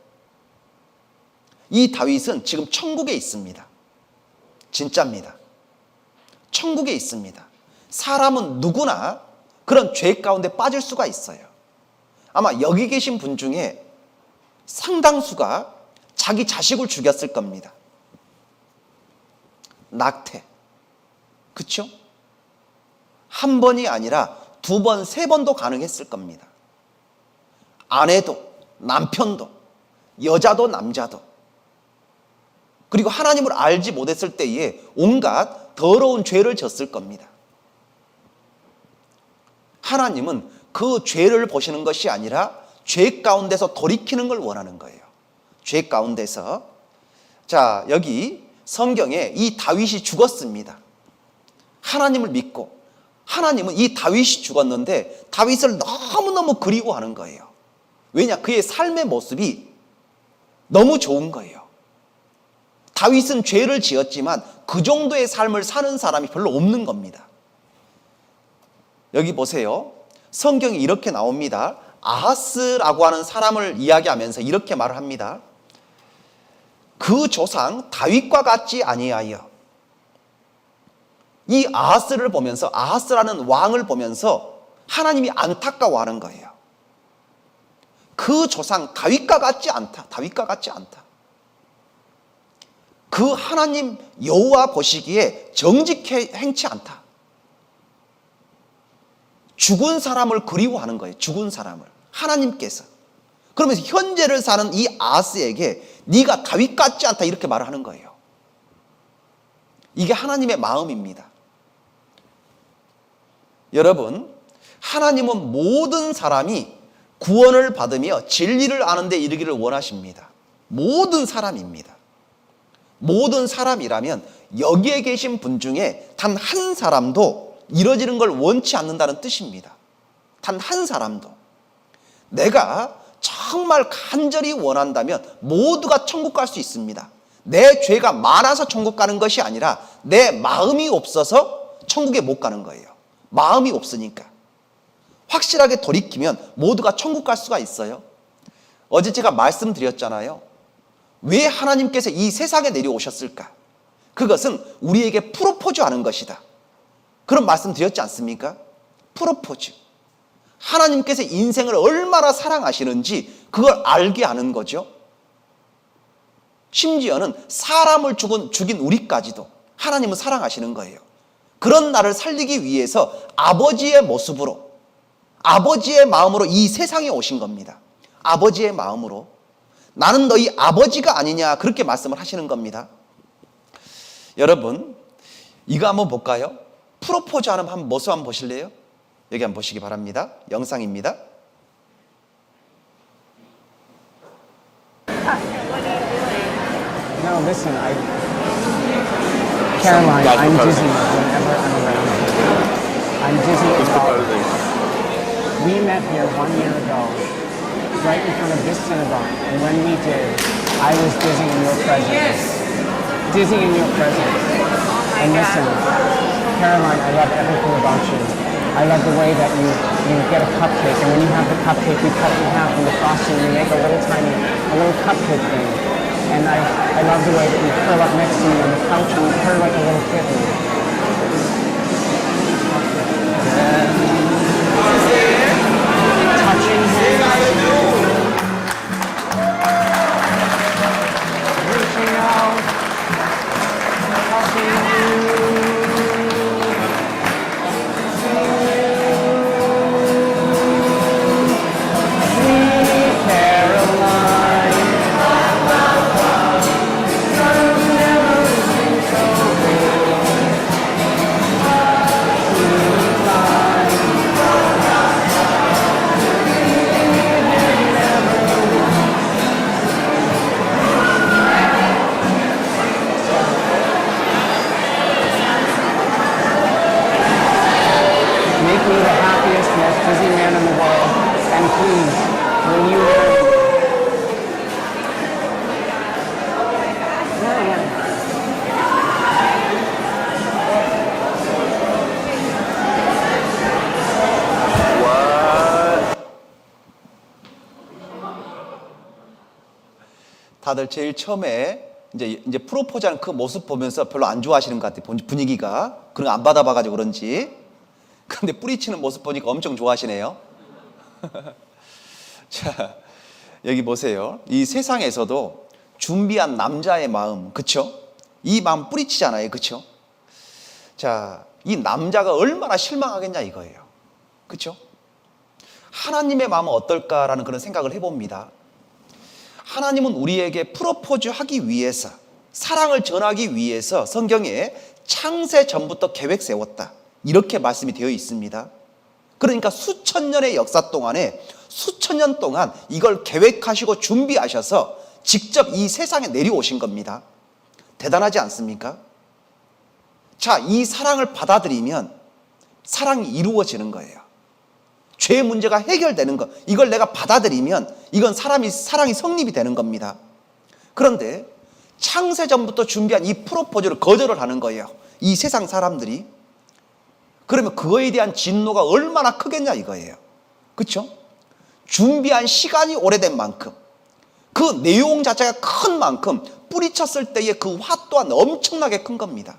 이 다윗은 지금 천국에 있습니다. 진짜입니다. 천국에 있습니다. 사람은 누구나 그런 죄 가운데 빠질 수가 있어요. 아마 여기 계신 분 중에 상당수가 자기 자식을 죽였을 겁니다. 낙태. 그렇죠? 한 번이 아니라 두 번, 세 번도 가능했을 겁니다. 아내도, 남편도, 여자도, 남자도. 그리고 하나님을 알지 못했을 때에 온갖 더러운 죄를 졌을 겁니다. 하나님은 그 죄를 보시는 것이 아니라 죄 가운데서 돌이키는 걸 원하는 거예요. 죄 가운데서. 자, 여기 성경에 이 다윗이 죽었습니다. 하나님을 믿고 하나님은 이 다윗이 죽었는데 다윗을 너무너무 그리워하는 거예요. 왜냐? 그의 삶의 모습이 너무 좋은 거예요. 다윗은 죄를 지었지만 그 정도의 삶을 사는 사람이 별로 없는 겁니다. 여기 보세요. 성경이 이렇게 나옵니다. 아하스라고 하는 사람을 이야기하면서 이렇게 말을 합니다. 그 조상 다윗과 같지 아니하여. 이 아하스를 보면서, 아하스라는 왕을 보면서 하나님이 안타까워하는 거예요. 그 조상 다윗과 같지 않다. 다윗과 같지 않다. 그 하나님 여호와 보시기에 정직해 행치 않다. 죽은 사람을 그리워하는 거예요. 죽은 사람을. 하나님께서. 그러면서 현재를 사는 이 아하스에게 네가 다윗 같지 않다 이렇게 말을 하는 거예요. 이게 하나님의 마음입니다. 여러분, 하나님은 모든 사람이 구원을 받으며 진리를 아는 데 이르기를 원하십니다. 모든 사람입니다. 모든 사람이라면 여기에 계신 분 중에 단 한 사람도 이뤄지는 걸 원치 않는다는 뜻입니다. 단 한 사람도. 내가 정말 간절히 원한다면 모두가 천국 갈 수 있습니다. 내 죄가 많아서 천국 가는 것이 아니라 내 마음이 없어서 천국에 못 가는 거예요. 마음이 없으니까. 확실하게 돌이키면 모두가 천국 갈 수가 있어요. 어제 제가 말씀드렸잖아요. 왜 하나님께서 이 세상에 내려오셨을까? 그것은 우리에게 프로포즈하는 것이다. 그런 말씀 드렸지 않습니까? 프로포즈. 하나님께서 인생을 얼마나 사랑하시는지 그걸 알게 하는 거죠. 심지어는 사람을 죽인 우리까지도 하나님은 사랑하시는 거예요. 그런 나를 살리기 위해서 아버지의 모습으로, 아버지의 마음으로 이 세상에 오신 겁니다. 아버지의 마음으로. 나는 너희 아버지가 아니냐 그렇게 말씀을 하시는 겁니다. 여러분, 이거 한번 볼까요? 프로포즈 하는 모습 한번 보실래요? 여기 한번 보시기 바랍니다. 영상입니다. No, listen, Caroline, I'm dizzy whenever I'm around you. I'm dizzy as well. We met here 1 year ago, right in front of this synagogue, and when we did, I was dizzy in your presence. Dizzy in your presence. And listen, Caroline, I love everything about you. I love the way that you get a cupcake, and when you have the cupcake, you cut it in half, and the frosting, you make a little cupcake thing. And I love the way that you curl up next to me on the couch and you purr like a little kitten. Touching hands. Reaching out. Touching you. Sweet Caroline. You've never been so good. Sweet Caroline. Make me the happiest, most busy man in the world. And please, when you 다들 제일 처음에 이제 프로포즈하는 그 모습 보면서 별로 안 좋아하시는 것 같아요. 분위기가 그런 거 안 받아봐가지고 그런지. 그런데 뿌리치는 모습 보니까 엄청 좋아하시네요. 자, 여기 보세요. 이 세상에서도 준비한 남자의 마음, 그쵸? 이 마음 뿌리치잖아요, 그쵸? 자, 이 남자가 얼마나 실망하겠냐 이거예요. 그쵸? 하나님의 마음은 어떨까라는 그런 생각을 해봅니다. 하나님은 우리에게 프로포즈 하기 위해서, 사랑을 전하기 위해서 성경에 창세 전부터 계획 세웠다, 이렇게 말씀이 되어 있습니다. 그러니까 수천 년의 역사 동안에 수천 년 동안 이걸 계획하시고 준비하셔서 직접 이 세상에 내려오신 겁니다. 대단하지 않습니까? 자, 이 사랑을 받아들이면 사랑이 이루어지는 거예요. 죄의 문제가 해결되는 것, 이걸 내가 받아들이면 이건 사랑이 성립이 되는 겁니다. 그런데 창세 전부터 준비한 이 프로포즈를 거절을 하는 거예요, 이 세상 사람들이. 그러면 그거에 대한 진노가 얼마나 크겠냐 이거예요. 그렇죠? 준비한 시간이 오래된 만큼, 그 내용 자체가 큰 만큼 뿌리쳤을 때의 그 화 또한 엄청나게 큰 겁니다.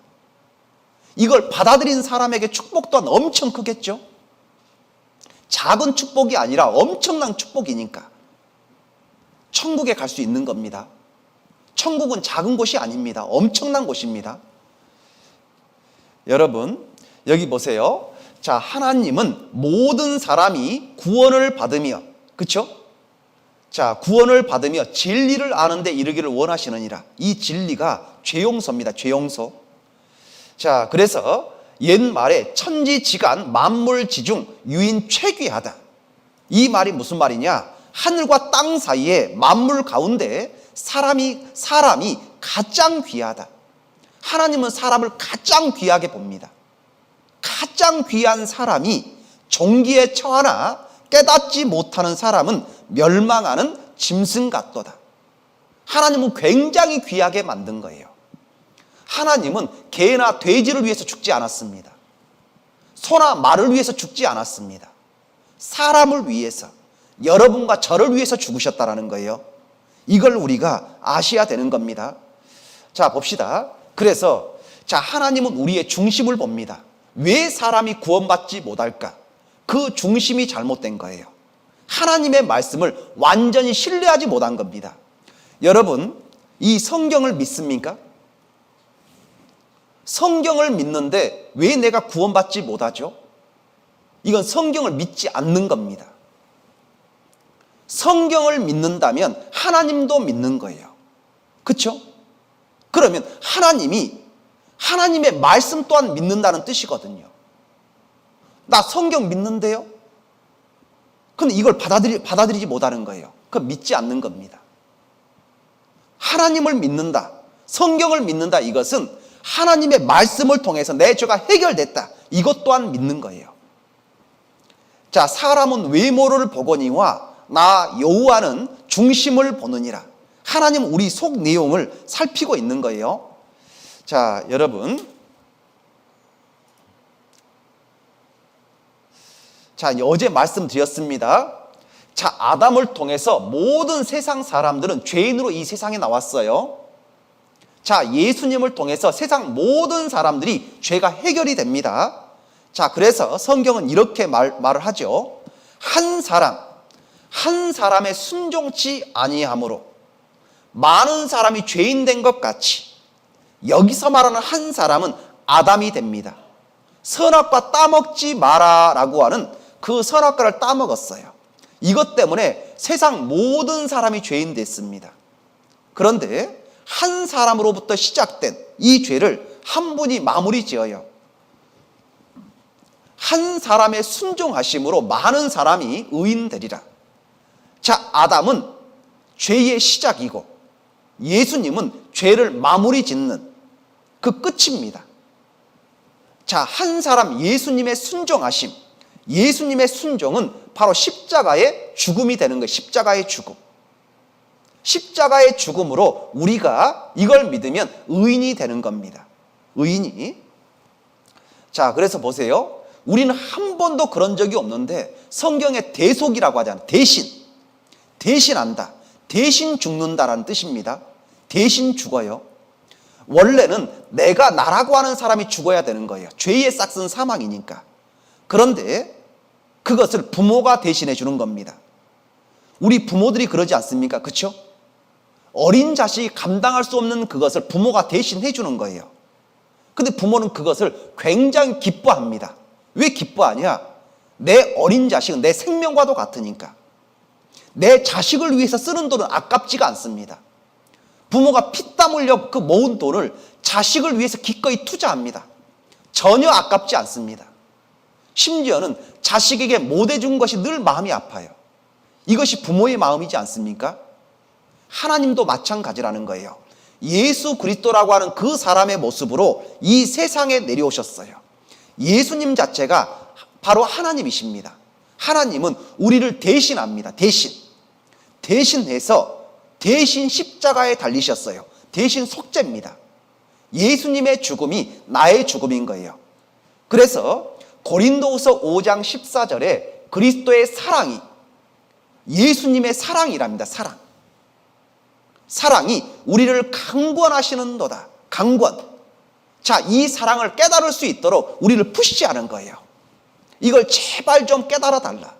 이걸 받아들인 사람에게 축복 또한 엄청 크겠죠? 작은 축복이 아니라 엄청난 축복이니까 천국에 갈 수 있는 겁니다. 천국은 작은 곳이 아닙니다. 엄청난 곳입니다. 여러분, 여기 보세요. 자, 하나님은 모든 사람이 구원을 받으며, 그쵸? 자, 구원을 받으며 진리를 아는 데 이르기를 원하시느니라. 이 진리가 죄용서입니다. 죄용서. 자, 그래서 옛말에 천지지간 만물지중 유인 최귀하다. 이 말이 무슨 말이냐? 하늘과 땅 사이에 만물 가운데 사람이 가장 귀하다. 하나님은 사람을 가장 귀하게 봅니다. 가장 귀한 사람이 종기에 처하나 깨닫지 못하는 사람은 멸망하는 짐승 같도다. 하나님은 굉장히 귀하게 만든 거예요. 하나님은 개나 돼지를 위해서 죽지 않았습니다. 소나 말을 위해서 죽지 않았습니다. 사람을 위해서, 여러분과 저를 위해서 죽으셨다라는 거예요. 이걸 우리가 아셔야 되는 겁니다. 자, 봅시다. 그래서 자, 하나님은 우리의 중심을 봅니다. 왜 사람이 구원받지 못할까? 그 중심이 잘못된 거예요. 하나님의 말씀을 완전히 신뢰하지 못한 겁니다. 여러분, 이 성경을 믿습니까? 성경을 믿는데 왜 내가 구원받지 못하죠? 이건 성경을 믿지 않는 겁니다. 성경을 믿는다면 하나님도 믿는 거예요. 그렇죠? 그러면 하나님의 말씀 또한 믿는다는 뜻이거든요. 나 성경 믿는데요? 근데 이걸 받아들이지 못하는 거예요. 그건 믿지 않는 겁니다. 하나님을 믿는다, 성경을 믿는다, 이것은 하나님의 말씀을 통해서 내 죄가 해결됐다, 이것 또한 믿는 거예요. 자, 사람은 외모를 보거니와 나 여호와는 중심을 보느니라. 하나님은 우리 속 내용을 살피고 있는 거예요. 자, 여러분, 자, 어제 말씀드렸습니다. 자, 아담을 통해서 모든 세상 사람들은 죄인으로 이 세상에 나왔어요. 자, 예수님을 통해서 세상 모든 사람들이 죄가 해결이 됩니다. 자, 그래서 성경은 이렇게 말을 하죠. 한 사람의 순종치 아니함으로 많은 사람이 죄인 된 것 같이, 여기서 말하는 한 사람은 아담이 됩니다. 선악과 따먹지 마라라고 하는 그 선악과를 따먹었어요. 이것 때문에 세상 모든 사람이 죄인 됐습니다. 그런데 한 사람으로부터 시작된 이 죄를 한 분이 마무리 지어요. 한 사람의 순종하심으로 많은 사람이 의인 되리라. 자, 아담은 죄의 시작이고 예수님은 죄를 마무리 짓는 그 끝입니다. 자, 한 사람 예수님의 순종하심, 예수님의 순종은 바로 십자가의 죽음이 되는 거예요. 십자가의 죽음. 십자가의 죽음으로 우리가 이걸 믿으면 의인이 되는 겁니다. 의인이. 자, 그래서 보세요. 우리는 한 번도 그런 적이 없는데 성경에 대속이라고 하잖아요. 대신한다. 대신 죽는다라는 뜻입니다. 대신 죽어요. 원래는 내가 나라고 하는 사람이 죽어야 되는 거예요. 죄의 싹은 사망이니까. 그런데 그것을 부모가 대신해 주는 겁니다. 우리 부모들이 그러지 않습니까? 그렇죠? 어린 자식이 감당할 수 없는 그것을 부모가 대신해 주는 거예요. 근데 부모는 그것을 굉장히 기뻐합니다. 왜 기뻐하냐? 내 어린 자식은 내 생명과도 같으니까. 내 자식을 위해서 쓰는 돈은 아깝지가 않습니다. 부모가 피땀 흘려 그 모은 돈을 자식을 위해서 기꺼이 투자합니다. 전혀 아깝지 않습니다. 심지어는 자식에게 못 해준 것이 늘 마음이 아파요. 이것이 부모의 마음이지 않습니까? 하나님도 마찬가지라는 거예요. 예수 그리스도라고 하는 그 사람의 모습으로 이 세상에 내려오셨어요. 예수님 자체가 바로 하나님이십니다. 하나님은 우리를 대신합니다. 대신해서 대신 십자가에 달리셨어요. 대신 속죄입니다. 예수님의 죽음이 나의 죽음인 거예요. 그래서 고린도후서 5장 14절에 그리스도의 사랑이 예수님의 사랑이랍니다. 사랑이 우리를 강권하시는도다. 강권. 자, 이 사랑을 깨달을 수 있도록 우리를 푸시하는 거예요. 이걸 제발 좀 깨달아 달라.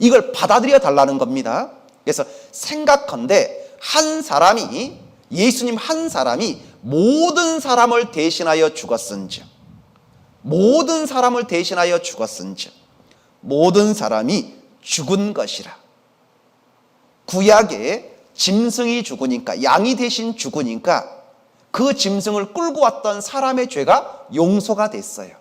이걸 받아들여 달라는 겁니다. 그래서 생각컨대 예수님 한 사람이 모든 사람을 대신하여 죽었은즉, 모든 사람이 죽은 것이라. 구약에 짐승이 죽으니까, 양이 대신 죽으니까 그 짐승을 끌고 왔던 사람의 죄가 용서가 됐어요.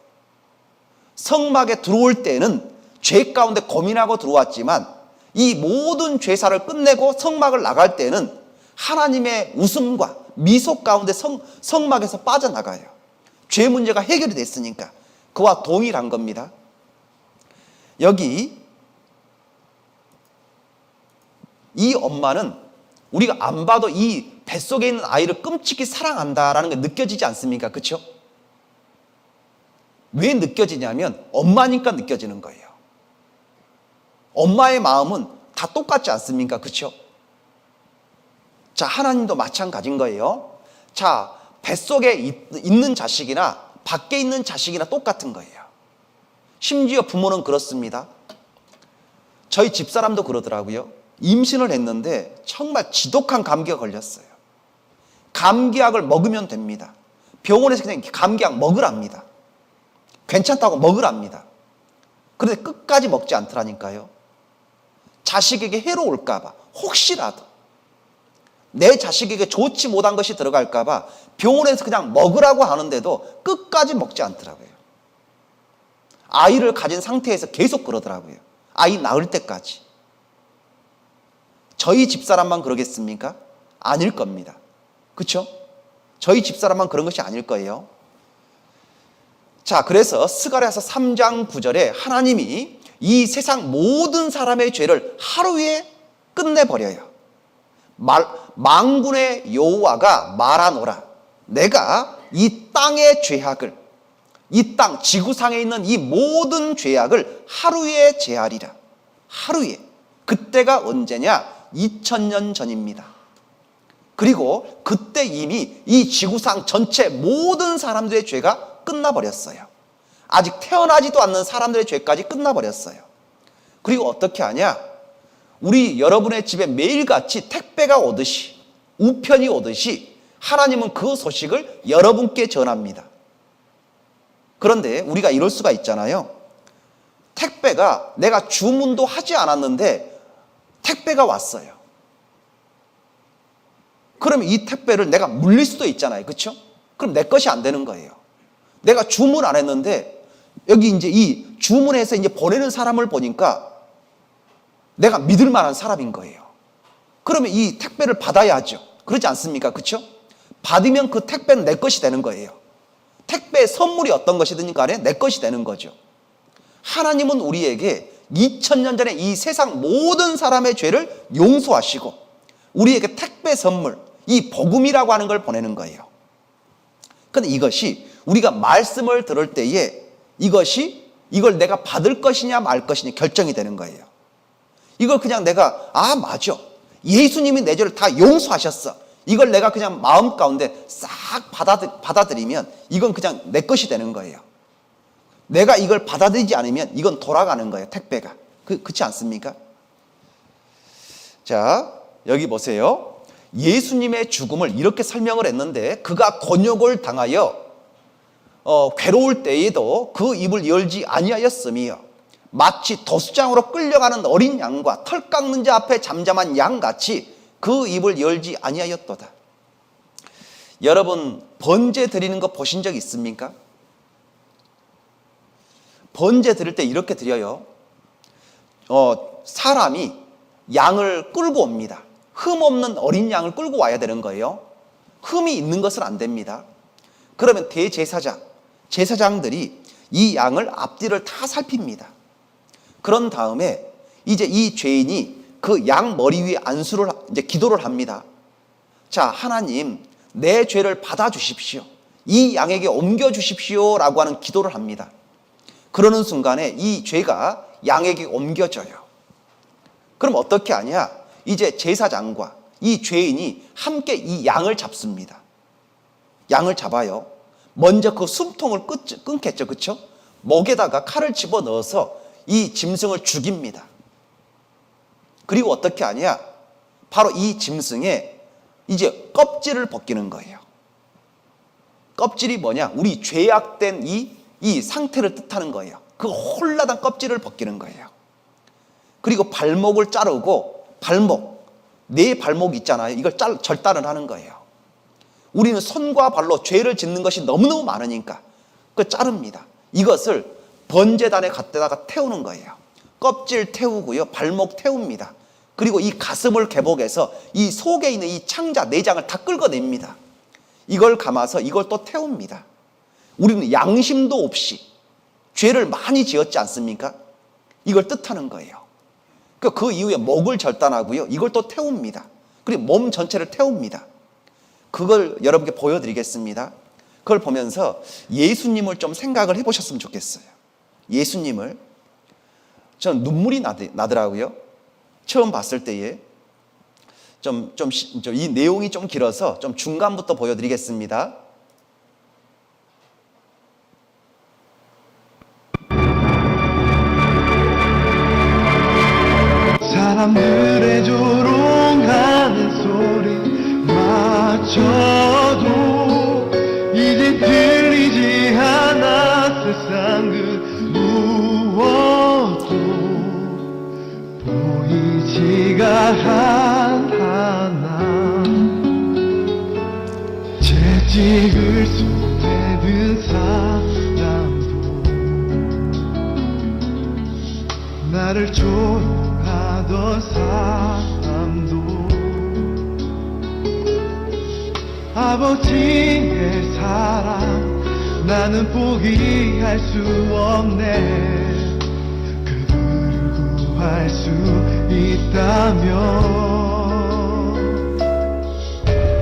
성막에 들어올 때는 죄 가운데 고민하고 들어왔지만 이 모든 죄사를 끝내고 성막을 나갈 때는 하나님의 웃음과 미소 가운데 성막에서 빠져나가요. 죄 문제가 해결이 됐으니까. 그와 동일한 겁니다. 여기 이 엄마는 우리가 안 봐도 이 뱃속에 있는 아이를 끔찍히 사랑한다라는 게 느껴지지 않습니까? 그렇죠? 왜 느껴지냐면 엄마니까 느껴지는 거예요. 엄마의 마음은 다 똑같지 않습니까? 그렇죠? 자, 하나님도 마찬가지인 거예요. 자, 뱃속에 있는 자식이나 밖에 있는 자식이나 똑같은 거예요. 심지어 부모는 그렇습니다. 저희 집사람도 그러더라고요. 임신을 했는데 정말 지독한 감기가 걸렸어요. 감기약을 먹으면 됩니다. 병원에서 그냥 감기약 먹으랍니다. 괜찮다고 먹으랍니다. 그런데 끝까지 먹지 않더라니까요. 자식에게 해로울까봐, 혹시라도 내 자식에게 좋지 못한 것이 들어갈까봐 병원에서 그냥 먹으라고 하는데도 끝까지 먹지 않더라고요. 아이를 가진 상태에서 계속 그러더라고요. 아이 낳을 때까지. 저희 집사람만 그러겠습니까? 아닐 겁니다. 그렇죠? 저희 집사람만 그런 것이 아닐 거예요. 자, 그래서 스가랴서 3장 9절에 하나님이 이 세상 모든 사람의 죄를 하루에 끝내버려요. 만군의 여호와가 말하노라. 내가 이 땅의 죄악을, 이 땅 지구상에 있는 이 모든 죄악을 하루에 제하리라. 하루에. 그때가 언제냐? 2000년 전입니다. 그리고 그때 이미 이 지구상 전체 모든 사람들의 죄가 끝나버렸어요. 아직 태어나지도 않는 사람들의 죄까지 끝나버렸어요. 그리고 어떻게 하냐? 우리 여러분의 집에 매일같이 택배가 오듯이, 우편이 오듯이 하나님은 그 소식을 여러분께 전합니다. 그런데 우리가 이럴 수가 있잖아요. 택배가 내가 주문도 하지 않았는데 택배가 왔어요. 그러면 이 택배를 내가 물릴 수도 있잖아요. 그렇죠? 그럼 내 것이 안 되는 거예요. 내가 주문 안 했는데 여기 이제 이 주문해서 이제 보내는 사람을 보니까 내가 믿을 만한 사람인 거예요. 그러면 이 택배를 받아야죠. 그렇지 않습니까? 그렇죠? 받으면 그 택배는 내 것이 되는 거예요. 택배의 선물이 어떤 것이든 간에 내 것이 되는 거죠. 하나님은 우리에게 2000년 전에 이 세상 모든 사람의 죄를 용서하시고 우리에게 택배 선물, 이 복음이라고 하는 걸 보내는 거예요. 그런데 이것이 우리가 말씀을 들을 때에 이걸 내가 받을 것이냐 말 것이냐 결정이 되는 거예요. 이걸 그냥 내가 맞아, 예수님이 내 죄를 다 용서하셨어, 이걸 내가 그냥 마음 가운데 싹 받아들이면 이건 그냥 내 것이 되는 거예요. 내가 이걸 받아들이지 않으면 이건 돌아가는 거예요. 택배가. 그렇지 않습니까? 자, 여기 보세요. 예수님의 죽음을 이렇게 설명을 했는데 그가 곤욕을 당하여 괴로울 때에도 그 입을 열지 아니하였으며 마치 도수장으로 끌려가는 어린 양과 털 깎는 자 앞에 잠잠한 양같이 그 입을 열지 아니하였도다. 여러분, 번제 드리는 거 보신 적 있습니까? 번제 드릴 때 이렇게 드려요. 사람이 양을 끌고 옵니다. 흠 없는 어린 양을 끌고 와야 되는 거예요. 흠이 있는 것은 안 됩니다. 그러면 제사장들이 이 양을 앞뒤를 다 살핍니다. 그런 다음에 이제 이 죄인이 그 양 머리 위에 안수를 이제 기도를 합니다. 자, 하나님, 내 죄를 받아 주십시오. 이 양에게 옮겨 주십시오라고 하는 기도를 합니다. 그러는 순간에 이 죄가 양에게 옮겨져요. 그럼 어떻게 하냐? 이제 제사장과 이 죄인이 함께 이 양을 잡습니다. 양을 잡아요. 먼저 그 숨통을 끊겠죠. 그렇죠? 목에다가 칼을 집어넣어서 이 짐승을 죽입니다. 그리고 어떻게 하냐? 바로 이 짐승에 이제 껍질을 벗기는 거예요. 껍질이 뭐냐? 우리 죄악된 이 상태를 뜻하는 거예요. 그 홀라당 껍질을 벗기는 거예요. 그리고 발목을 자르고 네 발목 있잖아요. 이걸 절단을 하는 거예요. 우리는 손과 발로 죄를 짓는 것이 너무너무 많으니까 그걸 자릅니다. 이것을 번제단에 갖다가 태우는 거예요. 껍질 태우고요, 발목 태웁니다. 그리고 이 가슴을 개복해서 이 속에 있는 이 창자 내장을 다 긁어냅니다. 이걸 감아서 이걸 또 태웁니다. 우리는 양심도 없이 죄를 많이 지었지 않습니까? 이걸 뜻하는 거예요. 그 이후에 목을 절단하고요, 이걸 또 태웁니다. 그리고 몸 전체를 태웁니다. 그걸 여러분께 보여드리겠습니다. 그걸 보면서 예수님을 좀 생각을 해보셨으면 좋겠어요. 예수님을. 전 눈물이 나더라고요. 처음 봤을 때에. 이 내용이 좀 길어서 좀 중간부터 보여드리겠습니다. 사람들의 조롱하는 소리 마저도 이제 들리지 않아. 세상 그 무엇도 보이지가 않아. 채찍을 손에 든 사람도 나를 조롱하던 사람도 아버지의 사랑 나는 포기할 수 없네. 그들을 구할 수 있다면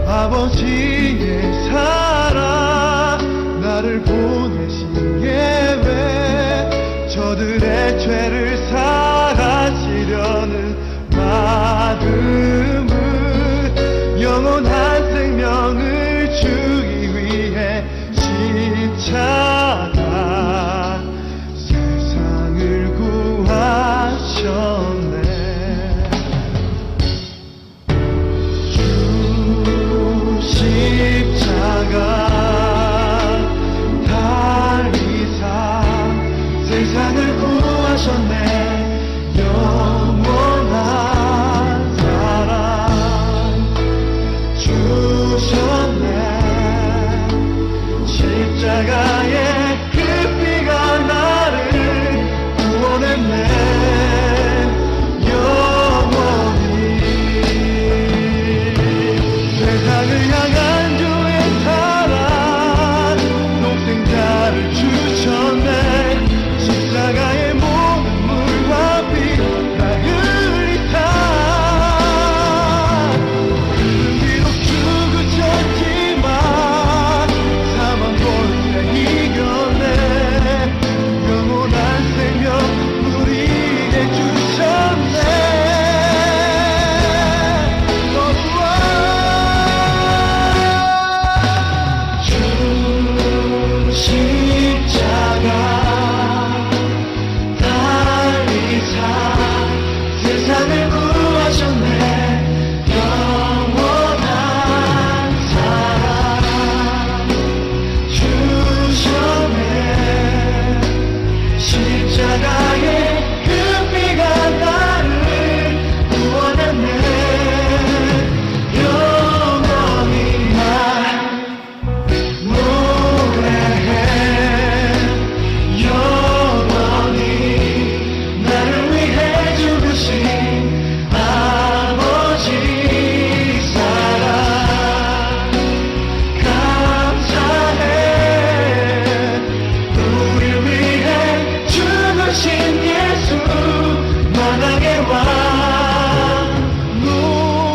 아버지의 사랑 나를 보내신 예외 저들의 죄를 사하시려는 마음은 영원한 세상을 구하셨네. 영원한 사랑 주셨네. 십자가의 그 피가 나를 구원했네. 영원히 세상을 향한 주의 사랑 독생자를 주셨네. 십자가의 모든 물과 피 다 흘리사 그는 비록 죽으셨지만 사망 골에 이겨내 영원한 생명 우리에게 주셨네. 주 십자가 세상을 구하셨네. 영원한 사랑 주셨네. 십자가의 그 피가 나를 구원했네. 영원히 날 노래해. 영원히 나를 위해 죽으신 아버지 사랑 감사해. 우리를 위해 죽으신 예수 만왕의 왕 노래해.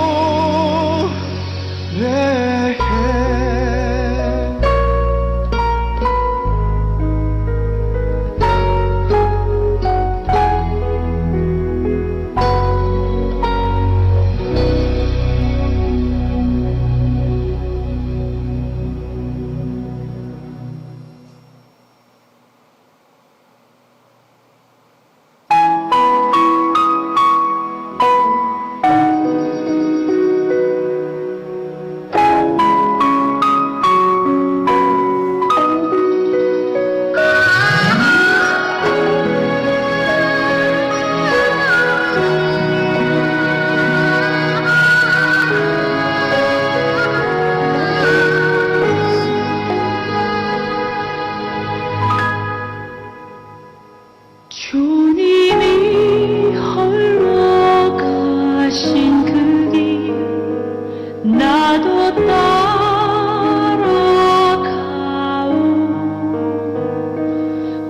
주님이 홀로 가신 그 길 나도 따라가오.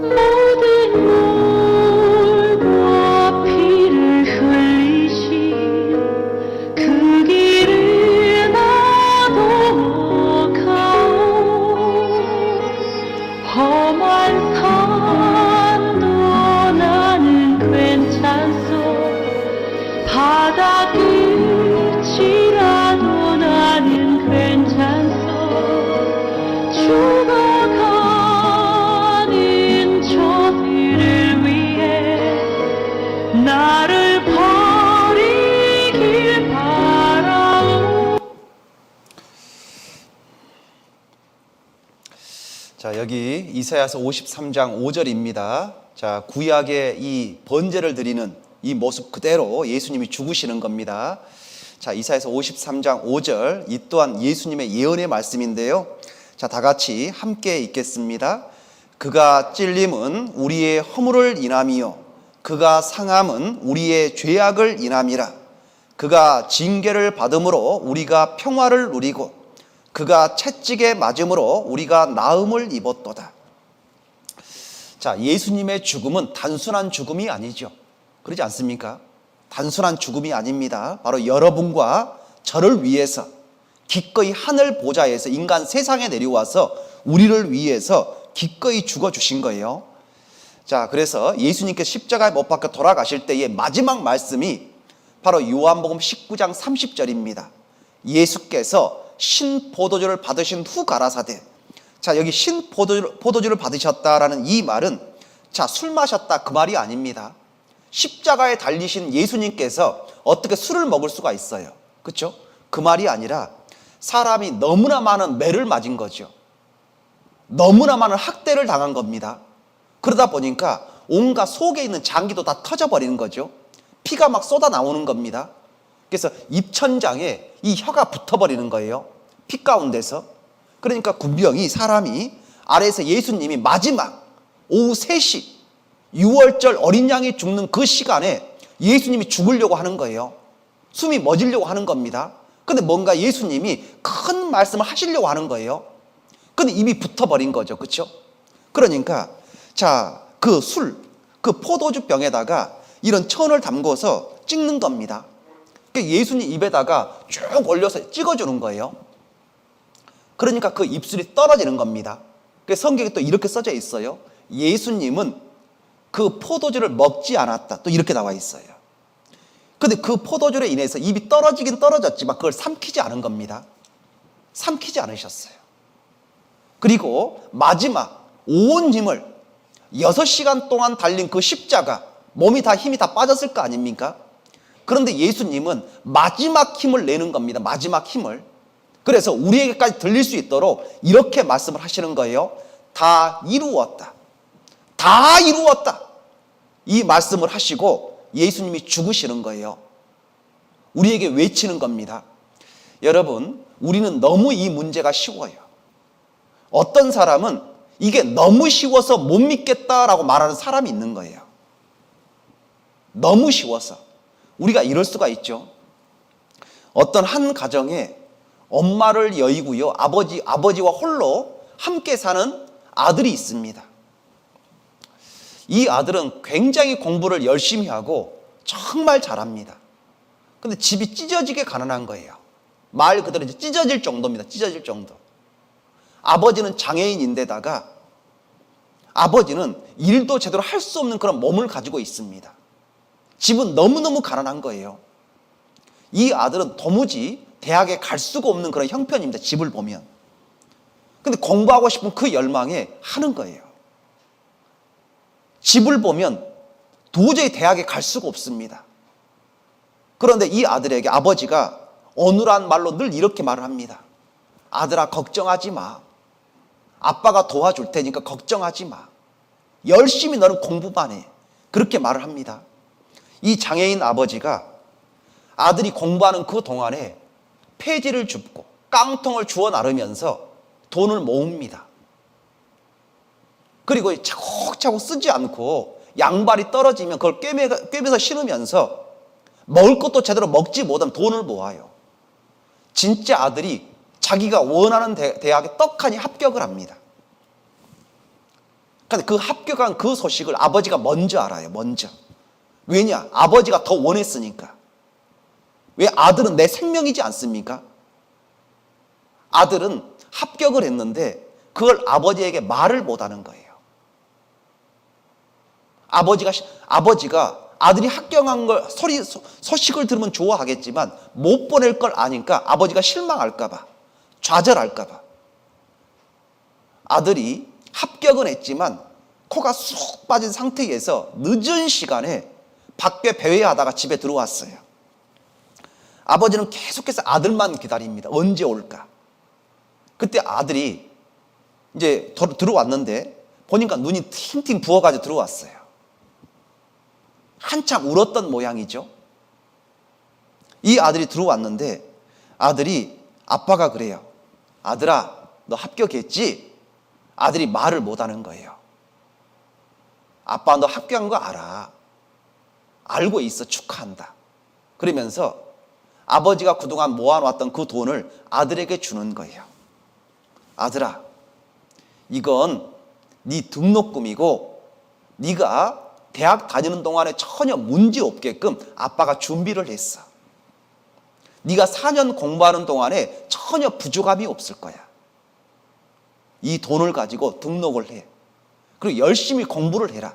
모든 물과 피를 흘리신 그 길을 나도 가오. 험한 산도 나는 괜찮소. 바다 끝이라도 나는 괜찮소. 죽어가는 저들을 위해 나를 버리길 바라오. 자, 여기 이사야서 53장 5절입니다. 자, 구약의 이 번제를 드리는 이 모습 그대로 예수님이 죽으시는 겁니다. 자, 이사야서 53장 5절, 이 또한 예수님의 예언의 말씀인데요. 자, 다 같이 함께 읽겠습니다. 그가 찔림은 우리의 허물을 인함이요 그가 상함은 우리의 죄악을 인함이라. 그가 징계를 받음으로 우리가 평화를 누리고 그가 채찍에 맞음으로 우리가 나음을 입었도다. 자, 예수님의 죽음은 단순한 죽음이 아니죠. 그렇지 않습니까? 단순한 죽음이 아닙니다. 바로 여러분과 저를 위해서 기꺼이 하늘 보좌에서 인간 세상에 내려와서 우리를 위해서 기꺼이 죽어주신 거예요. 자, 그래서 예수님께서 십자가에 못 박혀 돌아가실 때의 마지막 말씀이 바로 요한복음 19장 30절입니다. 예수께서 신포도주를 받으신 후 가라사대. 자, 여기 신포도주를 받으셨다라는 이 말은 자, 술 마셨다 그 말이 아닙니다. 십자가에 달리신 예수님께서 어떻게 술을 먹을 수가 있어요? 그렇죠? 그 말이 아니라 사람이 너무나 많은 매를 맞은 거죠. 너무나 많은 학대를 당한 겁니다. 그러다 보니까 온갖 속에 있는 장기도 다 터져버리는 거죠. 피가 막 쏟아 나오는 겁니다. 그래서 입천장에 이 혀가 붙어버리는 거예요. 피 가운데서. 그러니까 군병이 사람이 아래에서 예수님이 마지막 오후 3시 6월절 어린 양이 죽는 그 시간에 예수님이 죽으려고 하는 거예요. 숨이 멎으려고 하는 겁니다. 근데 뭔가 예수님이 큰 말씀을 하시려고 하는 거예요. 근데 입이 붙어버린 거죠. 그렇죠? 그러니까 자, 그 포도주 병에다가 이런 천을 담궈서 찍는 겁니다. 예수님 입에다가 쭉 올려서 찍어주는 거예요. 그러니까 그 입술이 떨어지는 겁니다. 성경에 또 이렇게 써져 있어요. 예수님은 그 포도주를 먹지 않았다. 또 이렇게 나와 있어요. 근데 그 포도주로 인해서 입이 떨어지긴 떨어졌지만 그걸 삼키지 않은 겁니다. 삼키지 않으셨어요. 그리고 마지막 온 힘을 6시간 동안 달린 그 십자가, 몸이 다 힘이 다 빠졌을 거 아닙니까? 그런데 예수님은 마지막 힘을 내는 겁니다. 마지막 힘을. 그래서 우리에게까지 들릴 수 있도록 이렇게 말씀을 하시는 거예요. 다 이루었다. 다 이루었다. 이 말씀을 하시고 예수님이 죽으시는 거예요. 우리에게 외치는 겁니다. 여러분, 우리는 너무 이 문제가 쉬워요. 어떤 사람은 이게 너무 쉬워서 못 믿겠다라고 말하는 사람이 있는 거예요. 너무 쉬워서. 우리가 이럴 수가 있죠. 어떤 한 가정에 엄마를 여의고요, 아버지와 홀로 함께 사는 아들이 있습니다. 이 아들은 굉장히 공부를 열심히 하고 정말 잘합니다. 근데 집이 찢어지게 가난한 거예요. 말 그대로 이제 찢어질 정도입니다. 찢어질 정도. 아버지는 장애인인데다가 아버지는 일도 제대로 할 수 없는 그런 몸을 가지고 있습니다. 집은 너무너무 가난한 거예요. 이 아들은 도무지 대학에 갈 수가 없는 그런 형편입니다. 집을 보면. 근데 공부하고 싶은 그 열망에 하는 거예요. 집을 보면 도저히 대학에 갈 수가 없습니다. 그런데 이 아들에게 아버지가 어눌한 말로 늘 이렇게 말을 합니다. 아들아, 걱정하지 마. 아빠가 도와줄 테니까 걱정하지 마. 열심히 너는 공부만 해. 그렇게 말을 합니다. 이 장애인 아버지가 아들이 공부하는 그 동안에 폐지를 줍고 깡통을 주워 나르면서 돈을 모읍니다. 그리고 차곡차곡 쓰지 않고 양발이 떨어지면 그걸 꿰매서 신으면서 먹을 것도 제대로 먹지 못하면 돈을 모아요. 진짜 아들이 자기가 원하는 대학에 떡하니 합격을 합니다. 근데 그 합격한 그 소식을 아버지가 먼저 알아요. 먼저. 왜냐? 아버지가 더 원했으니까. 왜? 아들은 내 생명이지 않습니까? 아들은 합격을 했는데 그걸 아버지에게 말을 못하는 거예요. 아버지가 아들이 합격한 걸 소식을 들으면 좋아하겠지만 못 보낼 걸 아니까 아버지가 실망할까 봐, 좌절할까 봐. 아들이 합격은 했지만 코가 쑥 빠진 상태에서 늦은 시간에 밖에 배회하다가 집에 들어왔어요. 아버지는 계속해서 아들만 기다립니다. 언제 올까? 그때 아들이 이제 들어왔는데 보니까 눈이 팅팅 부어가지고 들어왔어요. 한참 울었던 모양이죠. 이 아들이 들어왔는데 아들이 아빠가 그래요. 아들아, 너 합격했지? 아들이 말을 못하는 거예요. 아빠, 너 합격한 거 알아. 알고 있어. 축하한다. 그러면서 아버지가 그동안 모아놨던 그 돈을 아들에게 주는 거예요. 아들아, 이건 네 등록금이고 네가 대학 다니는 동안에 전혀 문제 없게끔 아빠가 준비를 했어. 네가 4년 공부하는 동안에 전혀 부족함이 없을 거야. 이 돈을 가지고 등록을 해. 그리고 열심히 공부를 해라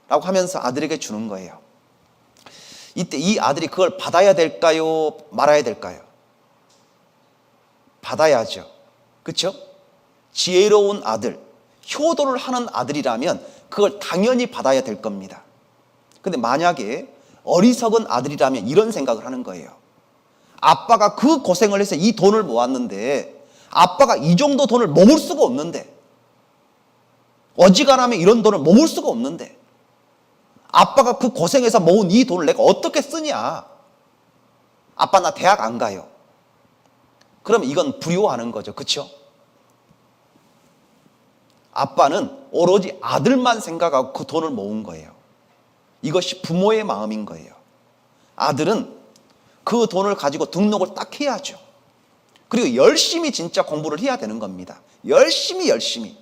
라고 하면서 아들에게 주는 거예요. 이때 이 아들이 그걸 받아야 될까요? 말아야 될까요? 받아야죠. 그렇죠? 지혜로운 아들, 효도를 하는 아들이라면 그걸 당연히 받아야 될 겁니다. 근데 만약에 어리석은 아들이라면 이런 생각을 하는 거예요. 아빠가 그 고생을 해서 이 돈을 모았는데 아빠가 이 정도 돈을 모을 수가 없는데, 어지간하면 이런 돈을 모을 수가 없는데 아빠가 그 고생해서 모은 이 돈을 내가 어떻게 쓰냐? 아빠 나 대학 안 가요. 그러면 이건 불효하는 거죠. 그렇죠? 아빠는 오로지 아들만 생각하고 그 돈을 모은 거예요. 이것이 부모의 마음인 거예요. 아들은 그 돈을 가지고 등록을 딱 해야죠. 그리고 열심히 진짜 공부를 해야 되는 겁니다. 열심히.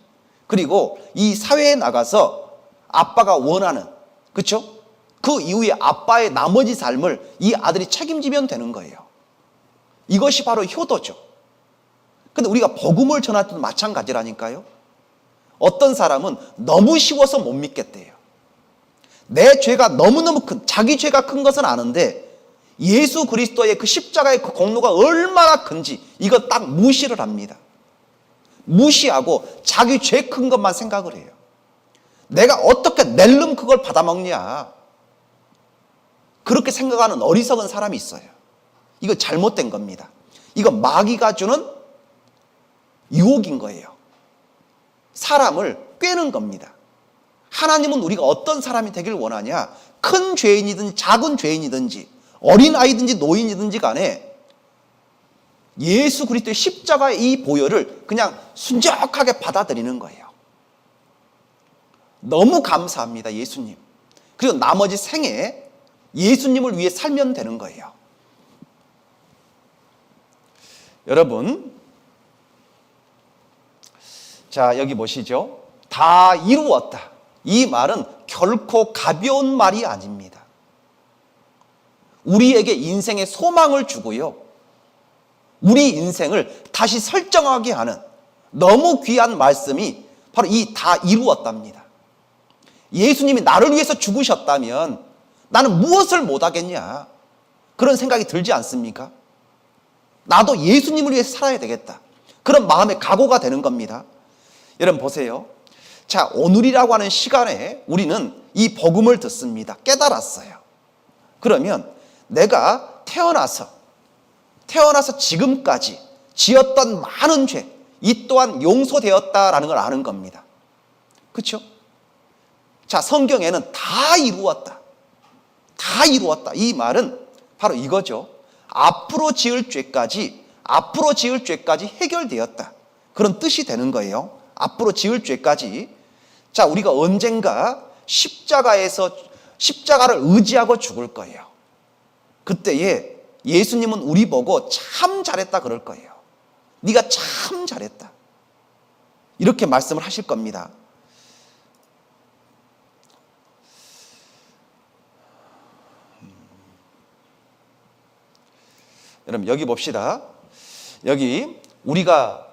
그리고 이 사회에 나가서 아빠가 원하는, 그렇죠? 그 이후에 아빠의 나머지 삶을 이 아들이 책임지면 되는 거예요. 이것이 바로 효도죠. 근데 우리가 복음을 전할 때도 마찬가지라니까요. 어떤 사람은 너무 쉬워서 못 믿겠대요. 내 죄가 너무너무 자기 죄가 큰 것은 아는데 예수 그리스도의 그 십자가의 그 공로가 얼마나 큰지 이거 딱 무시를 합니다. 무시하고 자기 죄 큰 것만 생각을 해요. 내가 어떻게 낼름 그걸 받아먹냐. 그렇게 생각하는 어리석은 사람이 있어요. 이거 잘못된 겁니다. 이거 마귀가 주는 유혹인 거예요. 사람을 꿰는 겁니다. 하나님은 우리가 어떤 사람이 되길 원하냐? 큰 죄인이든지 작은 죄인이든지 어린아이든지 노인이든지 간에 예수 그리스도의 십자가의 이 보혈을 그냥 순적하게 받아들이는 거예요. 너무 감사합니다, 예수님. 그리고 나머지 생에 예수님을 위해 살면 되는 거예요. 여러분, 자, 여기 보시죠. 다 이루었다. 이 말은 결코 가벼운 말이 아닙니다. 우리에게 인생의 소망을 주고요. 우리 인생을 다시 설정하게 하는 너무 귀한 말씀이 바로 이 다 이루었답니다. 예수님이 나를 위해서 죽으셨다면 나는 무엇을 못하겠냐? 그런 생각이 들지 않습니까? 나도 예수님을 위해서 살아야 되겠다. 그런 마음의 각오가 되는 겁니다. 여러분 보세요. 자, 오늘이라고 하는 시간에 우리는 이 복음을 듣습니다. 깨달았어요. 그러면 내가 태어나서 지금까지 지었던 많은 죄, 이 또한 용서되었다라는 걸 아는 겁니다. 그렇죠? 자, 성경에는 다 이루었다. 다 이루었다. 이 말은 바로 이거죠. 앞으로 지을 죄까지 해결되었다. 그런 뜻이 되는 거예요. 앞으로 지을 죄까지. 자, 우리가 언젠가 십자가를 의지하고 죽을 거예요. 그때에 예수님은 우리 보고 참 잘했다 그럴 거예요. 네가 참 잘했다. 이렇게 말씀을 하실 겁니다. 여러분 여기 봅시다. 여기 우리가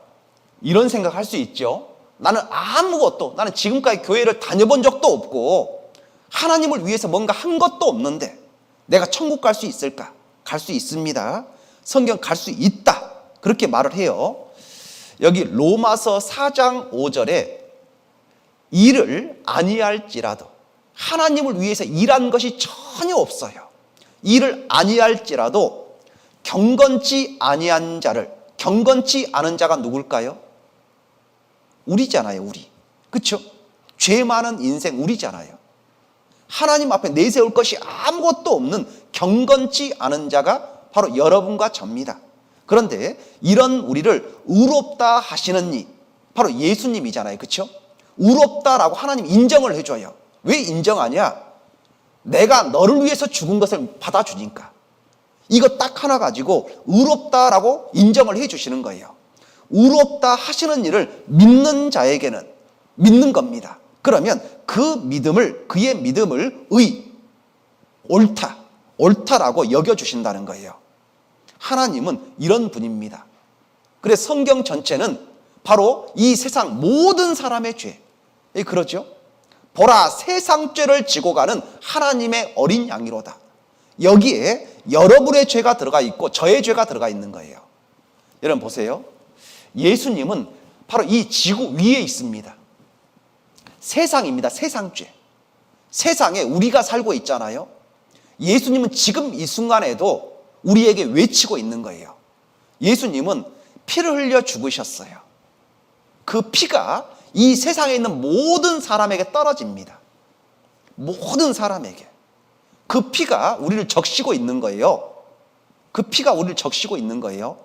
이런 생각할 수 있죠. 나는 지금까지 교회를 다녀본 적도 없고 하나님을 위해서 뭔가 한 것도 없는데 내가 천국 갈 수 있을까? 갈 수 있습니다. 성경 갈 수 있다. 그렇게 말을 해요. 여기 로마서 4장 5절에 일을 아니할지라도, 하나님을 위해서 일한 것이 전혀 없어요. 일을 아니할지라도 경건치 아니한 자를, 경건치 않은 자가 누굴까요? 우리잖아요, 우리. 그렇죠? 죄 많은 인생 우리잖아요. 하나님 앞에 내세울 것이 아무것도 없는 경건치 않은 자가 바로 여러분과 저입니다. 그런데 이런 우리를 의롭다 하시는 이 바로 예수님이잖아요. 그렇죠? 의롭다라고 하나님 인정을 해줘요. 왜 인정하냐? 내가 너를 위해서 죽은 것을 받아주니까. 이거 딱 하나 가지고 의롭다라고 인정을 해주시는 거예요. 의롭다 하시는 일을 믿는 자에게는 믿는 겁니다. 그러면 그의 믿음을 옳다라고 여겨주신다는 거예요. 하나님은 이런 분입니다. 그래서 성경 전체는 바로 이 세상 모든 사람의 죄, 그러죠? 보라, 세상 죄를 지고 가는 하나님의 어린 양이로다. 여기에 여러분의 죄가 들어가 있고 저의 죄가 들어가 있는 거예요. 여러분 보세요. 예수님은 바로 이 지구 위에 있습니다. 세상입니다. 세상죄. 세상에 우리가 살고 있잖아요. 예수님은 지금 이 순간에도 우리에게 외치고 있는 거예요. 예수님은 피를 흘려 죽으셨어요. 그 피가 이 세상에 있는 모든 사람에게 떨어집니다. 모든 사람에게 그 피가 우리를 적시고 있는 거예요. 그 피가 우리를 적시고 있는 거예요.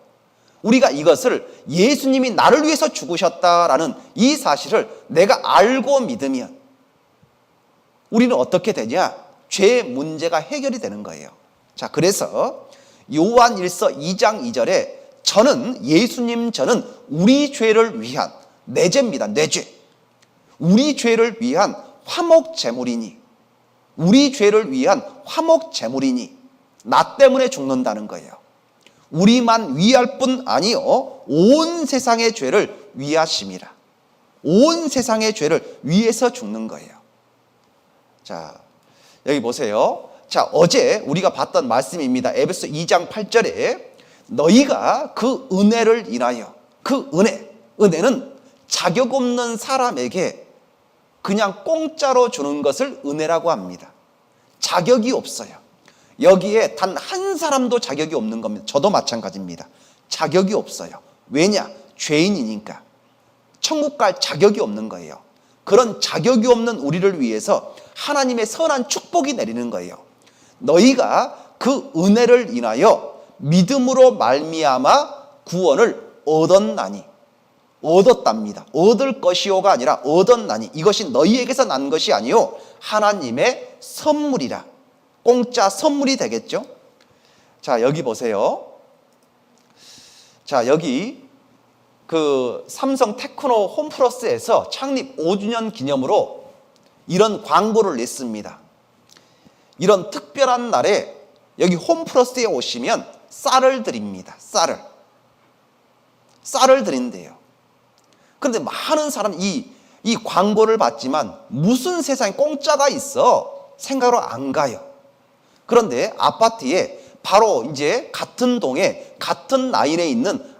우리가 이것을 예수님이 나를 위해서 죽으셨다라는 이 사실을 내가 알고 믿으면 우리는 어떻게 되냐? 죄의 문제가 해결이 되는 거예요. 자, 그래서 요한일서 2장 2절에 저는 예수님 저는 우리 죄를 위한 내 죄입니다. 내 죄. 우리 죄를 위한 화목 제물이니 우리 죄를 위한 화목 제물이니 나 때문에 죽는다는 거예요. 우리만 위할 뿐 아니요 온 세상의 죄를 위하심이라. 온 세상의 죄를 위해서 죽는 거예요. 자, 여기 보세요. 자, 어제 우리가 봤던 말씀입니다. 에베소 2장 8절에 너희가 그 은혜를 인하여 그 은혜는 자격 없는 사람에게 그냥 공짜로 주는 것을 은혜라고 합니다. 자격이 없어요. 여기에 단 한 사람도 자격이 없는 겁니다. 저도 마찬가지입니다. 자격이 없어요. 왜냐? 죄인이니까. 천국 갈 자격이 없는 거예요. 그런 자격이 없는 우리를 위해서 하나님의 선한 축복이 내리는 거예요. 너희가 그 은혜를 인하여 믿음으로 말미암아 구원을 얻었나니. 얻었답니다. 얻을 것이요가 아니라 얻었나니. 이것이 너희에게서 난 것이 아니요 하나님의 선물이라. 공짜 선물이 되겠죠. 자, 여기 보세요. 자, 여기 그 삼성 테크노 홈플러스에서 창립 5주년 기념으로 이런 광고를 냈습니다. 이런 특별한 날에 여기 홈플러스에 오시면 쌀을 드립니다. 쌀을 드린대요. 그런데 많은 사람이 이 광고를 봤지만 무슨 세상에 공짜가 있어 생각으로 안 가요. 그런데 아파트에 바로 이제 같은 동에 같은 라인에 있는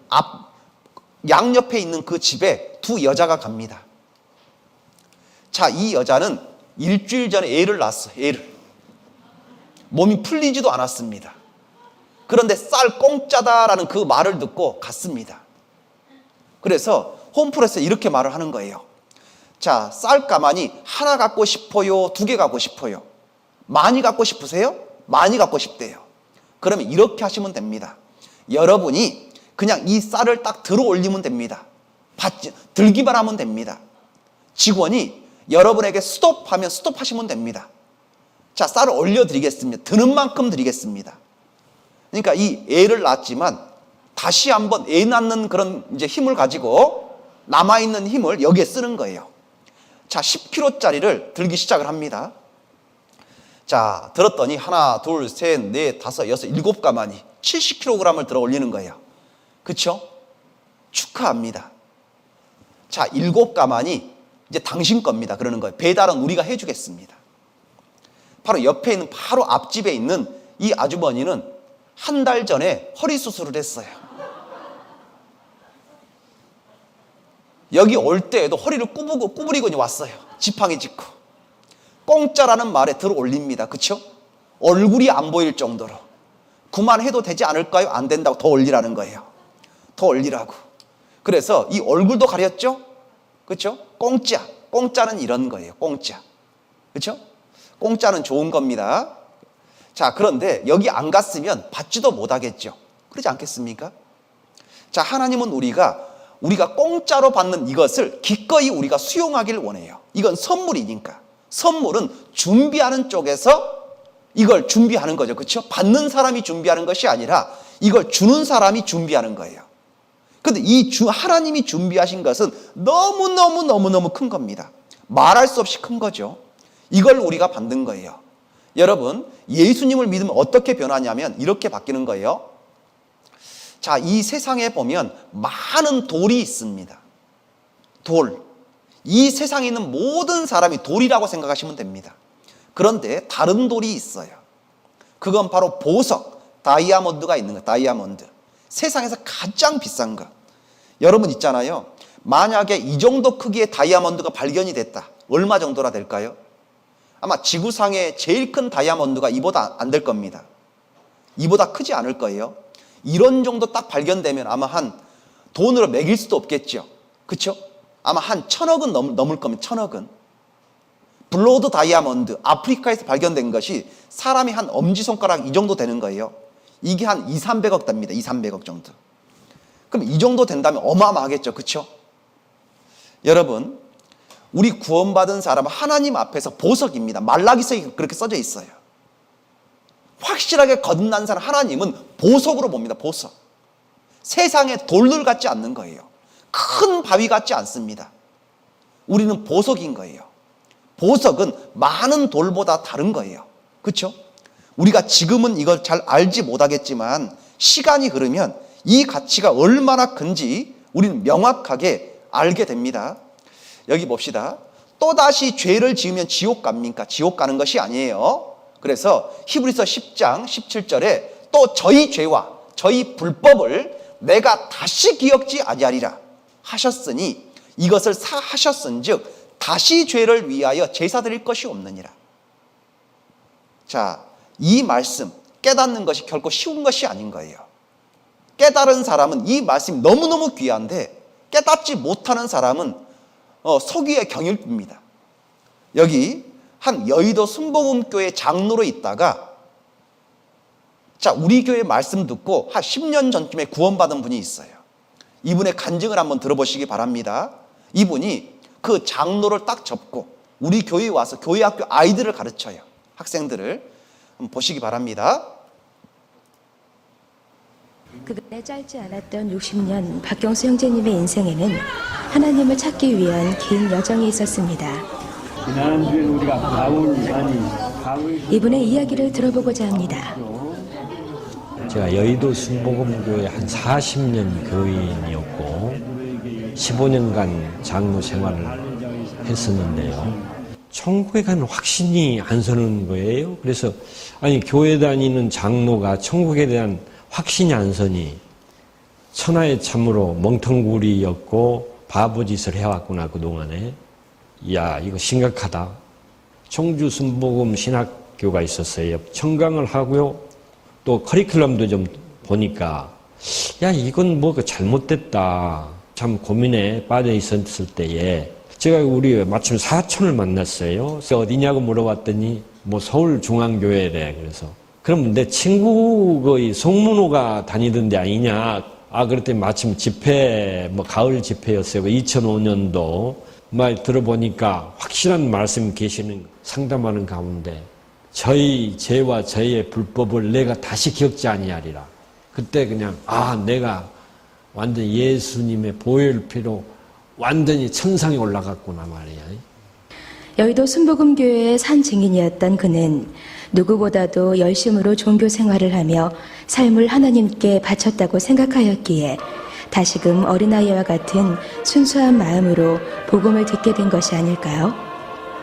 양옆에 있는 그 집에 두 여자가 갑니다. 자, 이 여자는 일주일 전에 애를 낳았어요. 애를. 몸이 풀리지도 않았습니다. 그런데 쌀 공짜다라는 그 말을 듣고 갔습니다. 그래서 홈플러스에 이렇게 말을 하는 거예요. 자, 쌀 가마니 하나 갖고 싶어요? 두 개 갖고 싶어요? 많이 갖고 싶으세요? 많이 갖고 싶대요. 그러면 이렇게 하시면 됩니다. 여러분이 그냥 이 쌀을 딱 들어 올리면 됩니다. 들기만 하면 됩니다. 직원이 여러분에게 스톱하면 스톱하시면 됩니다. 자, 쌀을 올려드리겠습니다. 드는 만큼 드리겠습니다. 그러니까 이 애를 낳았지만 다시 한번 애 낳는 그런 이제 힘을 가지고 남아있는 힘을 여기에 쓰는 거예요. 자, 10kg짜리를 들기 시작을 합니다. 자, 들었더니 하나, 둘, 셋, 넷, 다섯, 여섯, 일곱 가마니 70kg을 들어 올리는 거예요. 그렇죠? 축하합니다. 자, 일곱 가마니 이제 당신 겁니다. 그러는 거예요. 배달은 우리가 해주겠습니다. 바로 옆에 있는 바로 앞집에 있는 이 아주머니는 한 달 전에 허리 수술을 했어요. 여기 올 때에도 허리를 구부리고 왔어요. 지팡이 짚고. 공짜라는 말에 들어 올립니다. 그렇죠? 얼굴이 안 보일 정도로. 그만해도 되지 않을까요? 안 된다고 더 올리라는 거예요. 더 올리라고. 그래서 이 얼굴도 가렸죠? 그렇죠? 공짜는 이런 거예요. 공짜. 그렇죠? 공짜는 좋은 겁니다. 자, 그런데 여기 안 갔으면 받지도 못하겠죠. 그렇지 않겠습니까? 자, 하나님은 우리가 공짜로 받는 이것을 기꺼이 우리가 수용하길 원해요. 이건 선물이니까. 선물은 준비하는 쪽에서 이걸 준비하는 거죠. 그렇죠? 받는 사람이 준비하는 것이 아니라 이걸 주는 사람이 준비하는 거예요. 그런데 하나님이 준비하신 것은 너무너무 큰 겁니다. 말할 수 없이 큰 거죠. 이걸 우리가 받는 거예요. 여러분, 예수님을 믿으면 어떻게 변하냐면 이렇게 바뀌는 거예요. 자, 이 세상에 보면 많은 돌이 있습니다. 돌. 이 세상에 있는 모든 사람이 돌이라고 생각하시면 됩니다. 그런데 다른 돌이 있어요. 그건 바로 보석, 다이아몬드가 있는 거예요. 다이아몬드. 세상에서 가장 비싼 것. 여러분 있잖아요. 만약에 이 정도 크기의 다이아몬드가 발견이 됐다. 얼마 정도나 될까요? 아마 지구상에 제일 큰 다이아몬드가 이보다 안 될 겁니다. 이보다 크지 않을 거예요. 이런 정도 딱 발견되면 아마 돈으로 매길 수도 없겠죠. 그렇죠? 아마 한 1,000억은 넘을 겁니다. 1,000억은. 블로드 다이아몬드, 아프리카에서 발견된 것이 사람이 한 엄지손가락 이 정도 되는 거예요. 이게 한 2, 300억 됩니다. 2, 300억 정도. 그럼 이 정도 된다면 어마어마하겠죠. 그렇죠? 여러분, 우리 구원받은 사람은 하나님 앞에서 보석입니다. 말라기서에 그렇게 써져 있어요. 확실하게 거듭난 사람, 하나님은 보석으로 봅니다. 보석. 세상의 돌들 같지 않는 거예요. 큰 바위 같지 않습니다. 우리는 보석인 거예요. 보석은 많은 돌보다 다른 거예요. 그렇죠? 우리가 지금은 이걸 잘 알지 못하겠지만 시간이 흐르면 이 가치가 얼마나 큰지 우리는 명확하게 알게 됩니다. 여기 봅시다. 또다시 죄를 지으면 지옥 갑니까? 지옥 가는 것이 아니에요. 그래서 히브리서 10장 17절에 또 저희 죄와 저희 불법을 내가 다시 기억지 아니하리라 하셨으니 이것을 사하셨은즉 다시 죄를 위하여 제사 드릴 것이 없느니라. 자, 이 말씀 깨닫는 것이 결코 쉬운 것이 아닌 거예요. 깨달은 사람은 이 말씀이 너무너무 귀한데 깨닫지 못하는 사람은 서기의 경일 뿐입니다. 여기 한 여의도 순복음교회 장로로 있다가 자, 우리 교회 말씀 듣고 한 10년 전쯤에 구원받은 분이 있어요. 이분의 간증을 한번 들어보시기 바랍니다. 이분이 그 장로를 딱 접고 우리 교회에 와서 교회 학교 아이들을 가르쳐요. 학생들을. 한번 보시기 바랍니다. 그간의 짧지 않았던 60년 박경수 형제님의 인생에는 하나님을 찾기 위한 긴 여정이 있었습니다. 지난주에 우리가 가을 이분의 이야기를 들어보고자 합니다. 제가 여의도 순복음교회 한 40년 교인이었고 15년간 장로 생활을 했었는데요. 천국에 가는 확신이 안 서는 거예요. 그래서 아니 교회 다니는 장로가 천국에 대한 확신이 안 서니 천하의 참으로 멍텅구리였고 바보짓을 해왔구나 그동안에. 이야 이거 심각하다. 청주 순복음 신학교가 있었어요. 청강을 하고요. 또 커리큘럼도 좀 보니까 야 이건 뭐가 잘못됐다. 참 고민에 빠져 있었을 때에 제가 우리 마침 사촌을 만났어요. 어디냐고 물어봤더니 뭐 서울중앙교회래. 그래서 그럼 내 친구의 송문호가 다니던 데 아니냐. 그랬더니 마침 집회 뭐 가을 집회였어요. 2005년도 말 들어보니까 확실한 말씀 계시는 상담하는 가운데 저희 죄와 저희의 불법을 내가 다시 기억지 아니하리라. 그때 그냥 내가 완전히 예수님의 보혈피로 완전히 천상에 올라갔구나 말이야. 여의도 순복음교회의 산 증인이었던 그는 누구보다도 열심으로 종교 생활을 하며 삶을 하나님께 바쳤다고 생각하였기에 다시금 어린아이와 같은 순수한 마음으로 복음을 듣게 된 것이 아닐까요?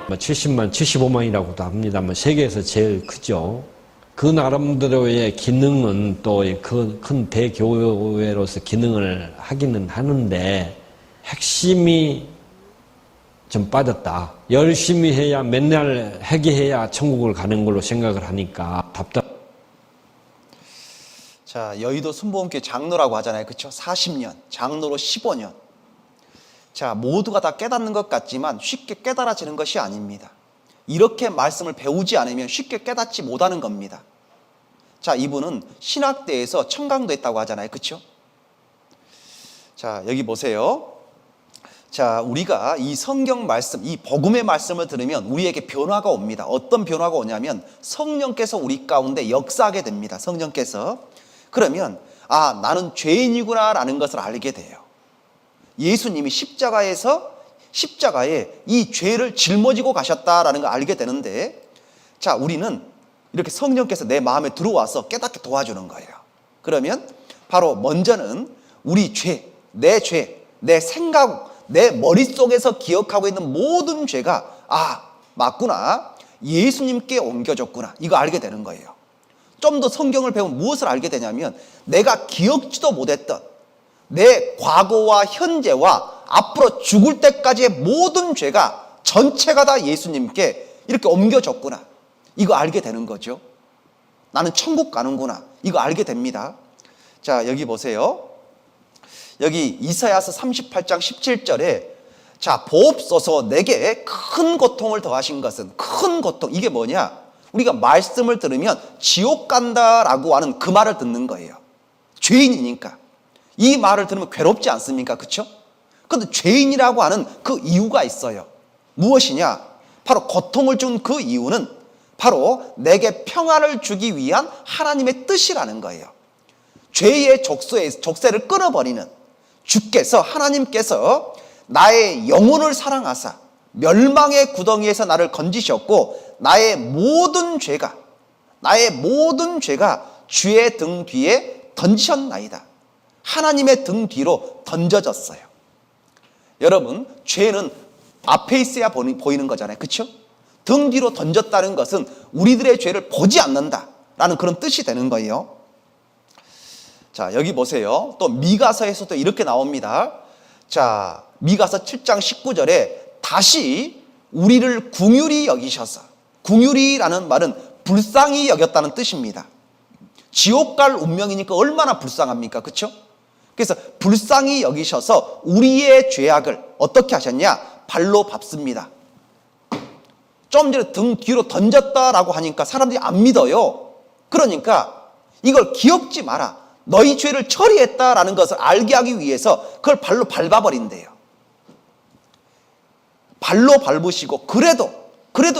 70만, 75만이라고도 합니다만 세계에서 제일 크죠. 그 나름대로의 기능은 또 큰 대교회로서 기능을 하기는 하는데 핵심이 좀 빠졌다. 열심히 해야 맨날 회개해야 천국을 가는 걸로 생각을 하니까 답답. 자, 여의도 순복음교회 장로라고 하잖아요. 그렇죠? 40년, 장로로 15년. 자, 모두가 다 깨닫는 것 같지만 쉽게 깨달아지는 것이 아닙니다. 이렇게 말씀을 배우지 않으면 쉽게 깨닫지 못하는 겁니다. 자, 이분은 신학대에서 청강도 했다고 하잖아요. 그렇죠? 자, 여기 보세요. 자, 우리가 이 성경 말씀, 이 복음의 말씀을 들으면 우리에게 변화가 옵니다. 어떤 변화가 오냐면 성령께서 우리 가운데 역사하게 됩니다. 성령께서. 그러면 나는 죄인이구나 라는 것을 알게 돼요. 예수님이 십자가에 이 죄를 짊어지고 가셨다라는 걸 알게 되는데, 자, 우리는 이렇게 성령께서 내 마음에 들어와서 깨닫게 도와주는 거예요. 그러면 바로 먼저는 우리 죄, 내 생각, 내 머릿속에서 기억하고 있는 모든 죄가 맞구나, 예수님께 옮겨졌구나, 이거 알게 되는 거예요. 좀 더 성경을 배우면 무엇을 알게 되냐면 내가 기억지도 못했던 내 과거와 현재와 앞으로 죽을 때까지의 모든 죄가 전체가 다 예수님께 이렇게 옮겨졌구나, 이거 알게 되는 거죠. 나는 천국 가는구나, 이거 알게 됩니다. 자, 여기 보세요. 여기 이사야서 38장 17절에 자, 보옵소서 내게 큰 고통을 더하신 것은, 큰 고통, 이게 뭐냐? 우리가 말씀을 들으면 지옥 간다라고 하는 그 말을 듣는 거예요. 죄인이니까. 이 말을 들으면 괴롭지 않습니까? 그렇죠? 그런데 죄인이라고 하는 그 이유가 있어요. 무엇이냐? 바로 고통을 준 그 이유는 바로 내게 평안을 주기 위한 하나님의 뜻이라는 거예요. 죄의 족쇄를 끊어버리는 주께서, 하나님께서 나의 영혼을 사랑하사 멸망의 구덩이에서 나를 건지셨고 나의 모든 죄가 주의 등 뒤에 던지셨나이다. 하나님의 등 뒤로 던져졌어요. 여러분, 죄는 앞에 있어야 보이는 거잖아요. 그렇죠? 등 뒤로 던졌다는 것은 우리들의 죄를 보지 않는다라는 그런 뜻이 되는 거예요. 자, 여기 보세요. 또 미가서에서도 이렇게 나옵니다. 자, 미가서 7장 19절에 다시 우리를 긍휼히 여기셔서, 긍휼이라는 말은 불쌍히 여겼다는 뜻입니다. 지옥 갈 운명이니까 얼마나 불쌍합니까? 그렇죠? 그래서 불쌍히 여기셔서 우리의 죄악을 어떻게 하셨냐? 발로 밟습니다. 좀 전에 등 뒤로 던졌다라고 하니까 사람들이 안 믿어요. 그러니까 이걸 기억지 마라. 너희 죄를 처리했다라는 것을 알게 하기 위해서 그걸 발로 밟아버린대요. 발로 밟으시고 그래도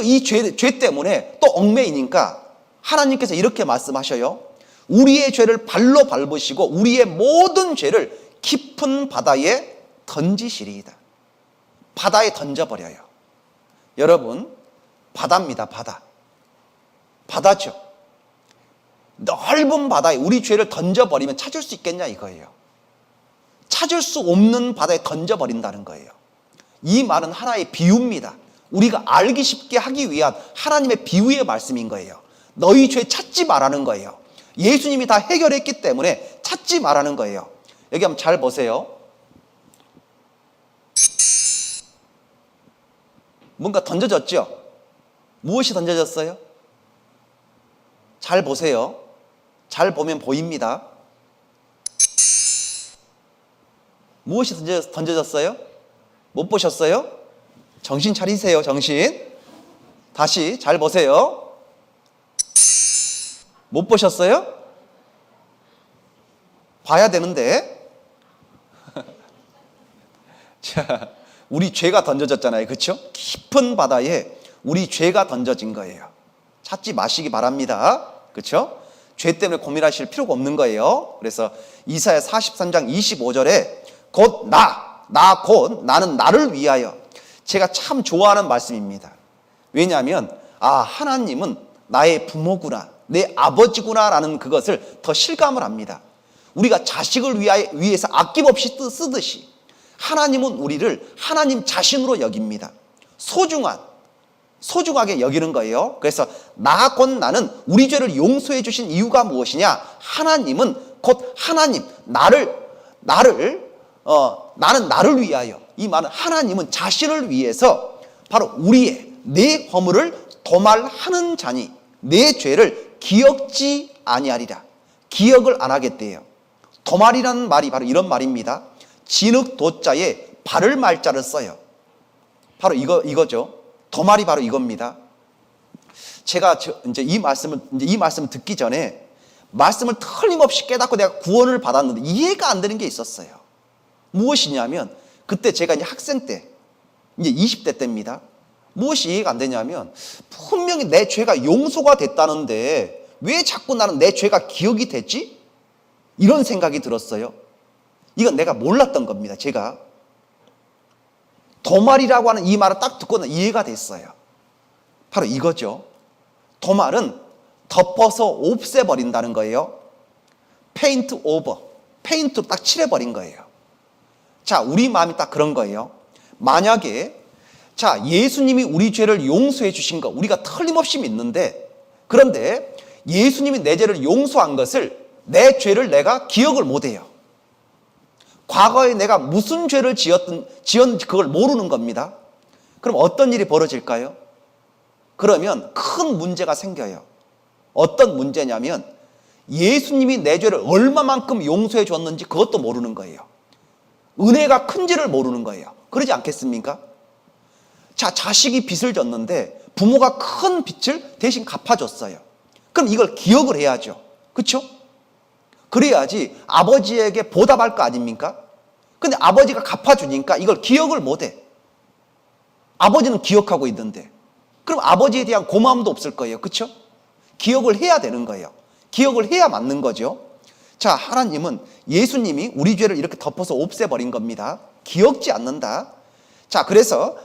이 죄 때문에 또 얽매이니까 하나님께서 이렇게 말씀하셔요. 우리의 죄를 발로 밟으시고 우리의 모든 죄를 깊은 바다에 던지시리이다. 바다에 던져버려요. 여러분, 바다입니다. 바다죠. 넓은 바다에 우리 죄를 던져버리면 찾을 수 있겠냐 이거예요. 찾을 수 없는 바다에 던져버린다는 거예요. 이 말은 하나의 비유입니다. 우리가 알기 쉽게 하기 위한 하나님의 비유의 말씀인 거예요. 너희 죄 찾지 말라는 거예요. 예수님이 다 해결했기 때문에 찾지 말라는 거예요. 여기 한번 잘 보세요. 뭔가 던져졌죠? 무엇이 던져졌어요? 잘 보세요. 잘 보면 보입니다. 무엇이 던져졌어요? 못 보셨어요? 정신 차리세요, 정신. 다시 잘 보세요. 못 보셨어요? 봐야 되는데. 자, 우리 죄가 던져졌잖아요. 그렇죠? 깊은 바다에 우리 죄가 던져진 거예요. 찾지 마시기 바랍니다. 그렇죠? 죄 때문에 고민하실 필요가 없는 거예요. 그래서 이사야 43장 25절에 곧 나는 나를 위하여, 제가 참 좋아하는 말씀입니다. 왜냐하면 하나님은 나의 부모구나, 내 아버지구나라는 그것을 더 실감을 합니다. 우리가 자식을 위해서 아낌없이 쓰듯이 하나님은 우리를 하나님 자신으로 여깁니다. 소중하게 여기는 거예요. 그래서 나는 우리 죄를 용서해 주신 이유가 무엇이냐? 하나님은 곧 하나님, 나는 나를 위하여, 이 말은 하나님은 자신을 위해서 바로 내 허물을 도말하는 자니 내 죄를 기억지 아니하리라. 기억을 안 하겠대요. 도말이라는 말이 바로 이런 말입니다. 진흙 도자에 발을 말자를 써요. 바로 이거죠. 도말이 바로 이겁니다. 제가 이제 이 말씀을 듣기 전에 말씀을 틀림없이 깨닫고 내가 구원을 받았는데 이해가 안 되는 게 있었어요. 무엇이냐면 그때 제가 이제 학생 때, 이제 20대 때입니다. 무엇이 이해가 안 되냐면 분명히 내 죄가 용서가 됐다는데 왜 자꾸 나는 내 죄가 기억이 됐지? 이런 생각이 들었어요. 이건 내가 몰랐던 겁니다. 제가 도말이라고 하는 이 말을 딱 듣고는 이해가 됐어요. 바로 이거죠. 도말은 덮어서 없애버린다는 거예요. 페인트 오버, 페인트로 딱 칠해버린 거예요. 자, 우리 마음이 딱 그런 거예요. 만약에 예수님이 우리 죄를 용서해 주신 거 우리가 틀림없이 믿는데, 그런데 예수님이 내 죄를 용서한 것을, 내 죄를 내가 기억을 못해요. 과거에 내가 무슨 죄를 지었는지 그걸 모르는 겁니다. 그럼 어떤 일이 벌어질까요? 그러면 큰 문제가 생겨요. 어떤 문제냐면 예수님이 내 죄를 얼마만큼 용서해 줬는지 그것도 모르는 거예요. 은혜가 큰지를 모르는 거예요. 그러지 않겠습니까? 자, 자식이 빚을 졌는데 부모가 큰 빚을 대신 갚아줬어요. 그럼 이걸 기억을 해야죠. 그렇죠? 그래야지 아버지에게 보답할 거 아닙니까? 근데 아버지가 갚아주니까 이걸 기억을 못해. 아버지는 기억하고 있는데 그럼 아버지에 대한 고마움도 없을 거예요. 그렇죠? 기억을 해야 되는 거예요. 기억을 해야 맞는 거죠. 자, 하나님은 예수님이 우리 죄를 이렇게 덮어서 없애버린 겁니다. 기억지 않는다. 자, 그래서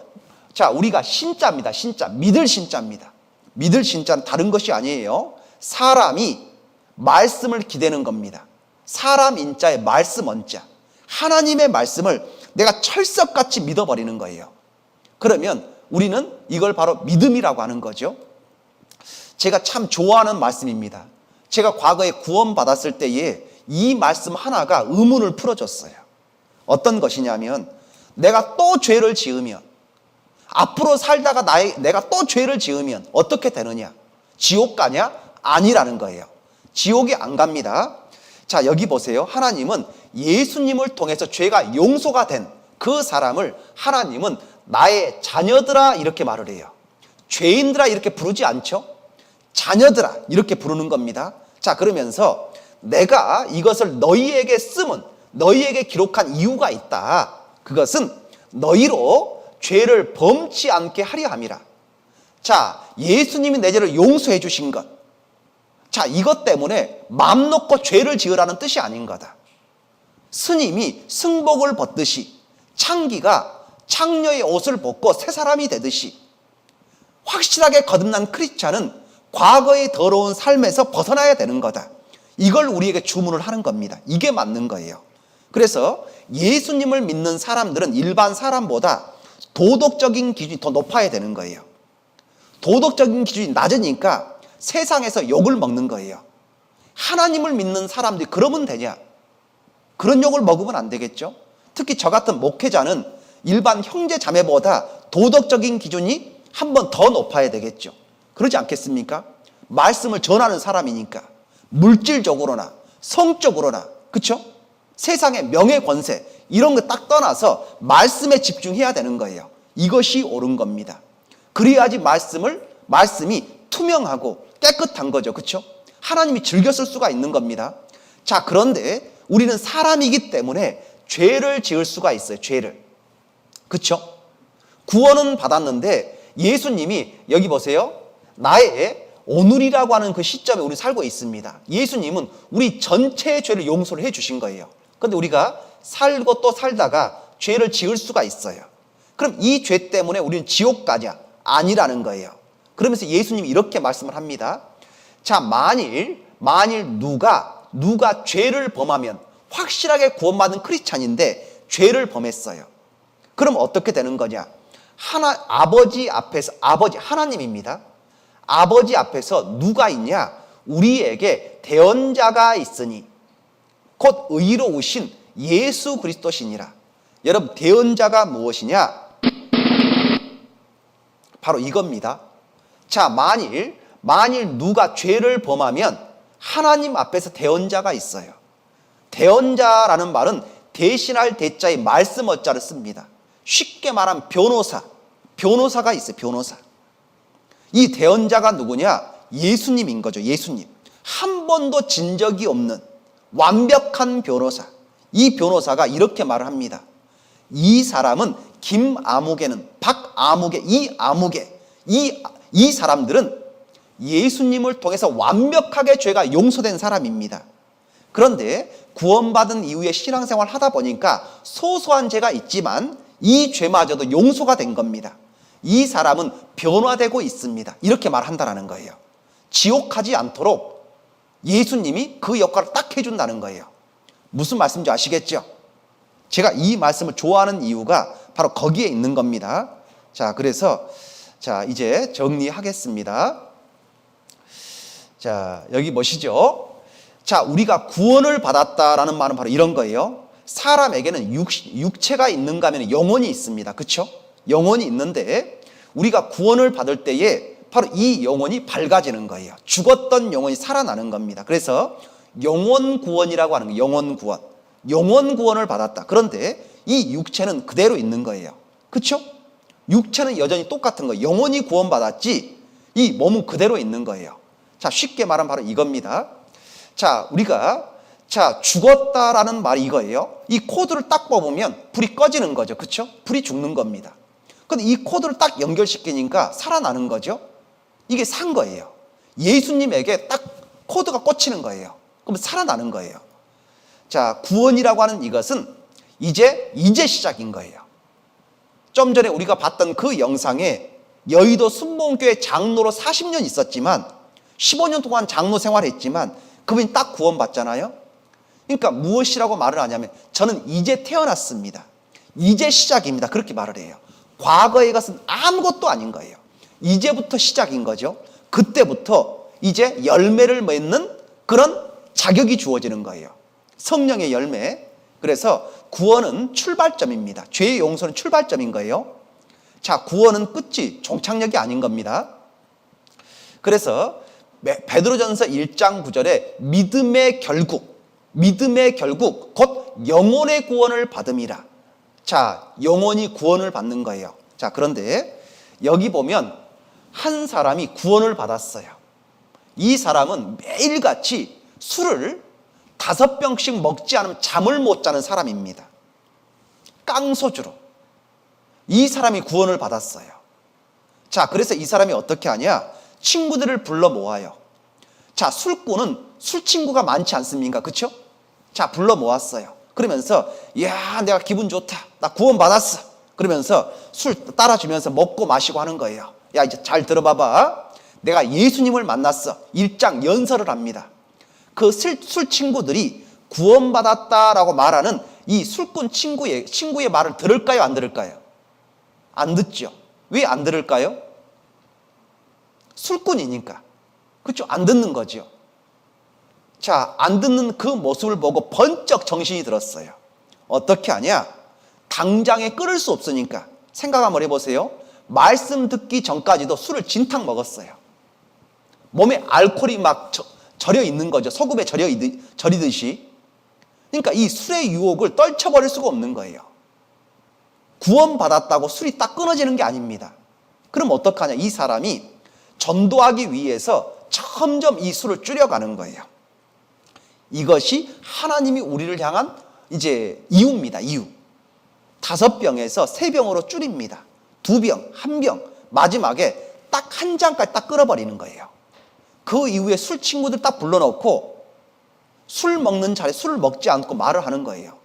자, 우리가 신자입니다. 신자. 믿을 신자입니다. 믿을 신자는 다른 것이 아니에요. 사람이 말씀을 기대는 겁니다. 사람 인자의 말씀 언자. 하나님의 말씀을 내가 철석같이 믿어버리는 거예요. 그러면 우리는 이걸 바로 믿음이라고 하는 거죠. 제가 참 좋아하는 말씀입니다. 제가 과거에 구원받았을 때에 이 말씀 하나가 의문을 풀어줬어요. 어떤 것이냐면 내가 또 죄를 지으면 앞으로 살다가 내가 또 죄를 지으면 어떻게 되느냐? 지옥 가냐? 아니라는 거예요. 지옥에 안 갑니다. 자, 여기 보세요. 하나님은 예수님을 통해서 죄가 용서가 된 그 사람을 하나님은 나의 자녀들아 이렇게 말을 해요. 죄인들아 이렇게 부르지 않죠? 자녀들아 이렇게 부르는 겁니다. 자, 그러면서 내가 이것을 너희에게 쓰면 너희에게 기록한 이유가 있다. 그것은 너희로 죄를 범치 않게 하려 함이라. 자, 예수님이 내 죄를 용서해 주신 것. 자, 이것 때문에 마음 놓고 죄를 지으라는 뜻이 아닌 거다. 스님이 승복을 벗듯이 창기가 창녀의 옷을 벗고 새 사람이 되듯이 확실하게 거듭난 크리스찬은 과거의 더러운 삶에서 벗어나야 되는 거다. 이걸 우리에게 주문을 하는 겁니다. 이게 맞는 거예요. 그래서 예수님을 믿는 사람들은 일반 사람보다 도덕적인 기준이 더 높아야 되는 거예요. 도덕적인 기준이 낮으니까 세상에서 욕을 먹는 거예요. 하나님을 믿는 사람들이 그러면 되냐? 그런 욕을 먹으면 안 되겠죠? 특히 저 같은 목회자는 일반 형제 자매보다 도덕적인 기준이 한 번 더 높아야 되겠죠. 그러지 않겠습니까? 말씀을 전하는 사람이니까 물질적으로나 성적으로나, 그렇죠? 세상의 명예 권세 이런 거 딱 떠나서 말씀에 집중해야 되는 거예요. 이것이 옳은 겁니다. 그래야지 말씀이 투명하고 깨끗한 거죠. 그렇죠? 하나님이 즐겨 쓸 수가 있는 겁니다. 자, 그런데 우리는 사람이기 때문에 죄를 지을 수가 있어요. 죄를. 그렇죠? 구원은 받았는데 예수님이 여기 보세요. 나의 오늘이라고 하는 그 시점에 우리 살고 있습니다. 예수님은 우리 전체의 죄를 용서를 해 주신 거예요. 그런데 우리가 살고 또 살다가 죄를 지을 수가 있어요. 그럼 이 죄 때문에 우리는 지옥 가냐? 아니라는 거예요. 그러면서 예수님이 이렇게 말씀을 합니다. 자, 만일 누가 죄를 범하면 확실하게 구원받은 크리스찬인데 죄를 범했어요. 그럼 어떻게 되는 거냐? 아버지 앞에서, 하나님입니다. 아버지 앞에서 누가 있냐? 우리에게 대언자가 있으니 곧 의로우신 예수 그리스도시니라. 여러분, 대언자가 무엇이냐? 바로 이겁니다. 자, 만일 누가 죄를 범하면 하나님 앞에서 대언자가 있어요. 대언자라는 말은 대신할 대자의 말씀 어자를 씁니다. 쉽게 말하면 변호사가 있어요. 변호사. 이 대언자가 누구냐? 예수님인 거죠. 예수님. 한 번도 진 적이 없는 완벽한 변호사. 이 변호사가 이렇게 말을 합니다. 이 사람은 김아무개는 박아무개, 이 사람들은 예수님을 통해서 완벽하게 죄가 용서된 사람입니다. 그런데 구원받은 이후에 신앙생활 하다 보니까 소소한 죄가 있지만 이 죄마저도 용서가 된 겁니다. 이 사람은 변화되고 있습니다. 이렇게 말한다는 거예요. 지옥 가지 않도록 예수님이 그 역할을 딱 해준다는 거예요. 무슨 말씀인지 아시겠죠? 제가 이 말씀을 좋아하는 이유가 바로 거기에 있는 겁니다. 자, 그래서 자, 이제 정리하겠습니다. 자, 여기 보시죠. 자, 우리가 구원을 받았다라는 말은 바로 이런 거예요. 사람에게는 육체가 있는가 하면 영혼이 있습니다. 그렇죠? 영혼이 있는데 우리가 구원을 받을 때에 바로 이 영혼이 밝아지는 거예요. 죽었던 영혼이 살아나는 겁니다. 그래서 영혼 구원이라고 하는 거예요. 영혼 구원을 받았다. 그런데 이 육체는 그대로 있는 거예요. 그렇죠? 육체는 여전히 똑같은 거예요. 영원히 구원받았지 이 몸은 그대로 있는 거예요. 자, 쉽게 말하면 바로 이겁니다. 자, 우리가 죽었다라는 말이 이거예요. 이 코드를 딱 뽑으면 불이 꺼지는 거죠. 그렇죠? 불이 죽는 겁니다. 근데 이 코드를 딱 연결시키니까 살아나는 거죠. 이게 산 거예요. 예수님에게 딱 코드가 꽂히는 거예요. 그럼 살아나는 거예요. 자, 구원이라고 하는 이것은 이제 시작인 거예요. 좀 전에 우리가 봤던 그 영상에 여의도 순복음교회 장로로 40년 있었지만 15년 동안 장로 생활했지만 그분이 딱 구원받잖아요. 그러니까 무엇이라고 말을 하냐면 저는 이제 태어났습니다. 이제 시작입니다. 그렇게 말을 해요. 과거의 것은 아무것도 아닌 거예요. 이제부터 시작인 거죠. 그때부터 이제 열매를 맺는 그런 자격이 주어지는 거예요. 성령의 열매. 그래서 구원은 출발점입니다. 죄의 용서는 출발점인 거예요. 자, 구원은 끝이 종착역이 아닌 겁니다. 그래서 베드로전서 1장 9절에 믿음의 결국 곧 영혼의 구원을 받음이라. 자, 영혼이 구원을 받는 거예요. 자, 그런데 여기 보면 한 사람이 구원을 받았어요. 이 사람은 매일같이 술을 5병씩 먹지 않으면 잠을 못 자는 사람입니다. 깡소주로. 이 사람이 구원을 받았어요. 자, 그래서 이 사람이 어떻게 하냐? 친구들을 불러 모아요. 자, 술꾼은 술 친구가 많지 않습니까? 그렇죠? 자, 불러 모았어요. 그러면서 야, 내가 기분 좋다. 나 구원 받았어. 그러면서 술 따라주면서 먹고 마시고 하는 거예요. 야, 이제 잘 들어봐봐. 내가 예수님을 만났어. 1장 연설을 합니다. 그 술 친구들이 구원받았다라고 말하는 이 술꾼 친구의 말을 들을까요? 안 들을까요? 안 듣죠. 왜 안 들을까요? 술꾼이니까. 그렇죠? 안 듣는 거죠. 자, 안 듣는 그 모습을 보고 번쩍 정신이 들었어요. 어떻게 하냐? 당장에 끊을 수 없으니까. 생각 한번 해보세요. 말씀 듣기 전까지도 술을 진탕 먹었어요. 몸에 알코올이 막 절여 있는 거죠. 소금에 절이듯이. 그러니까 이 술의 유혹을 떨쳐버릴 수가 없는 거예요. 구원받았다고 술이 딱 끊어지는 게 아닙니다. 그럼 어떡하냐? 이 사람이 전도하기 위해서 점점 이 술을 줄여가는 거예요. 이것이 하나님이 우리를 향한 이제 이유입니다. 이유. 5병에서 3병으로 줄입니다. 2병, 1병, 마지막에 딱 한 잔까지 딱 끊어버리는 거예요. 그 이후에 술 친구들 딱 불러놓고 술 먹는 자리에 술을 먹지 않고 말을 하는 거예요.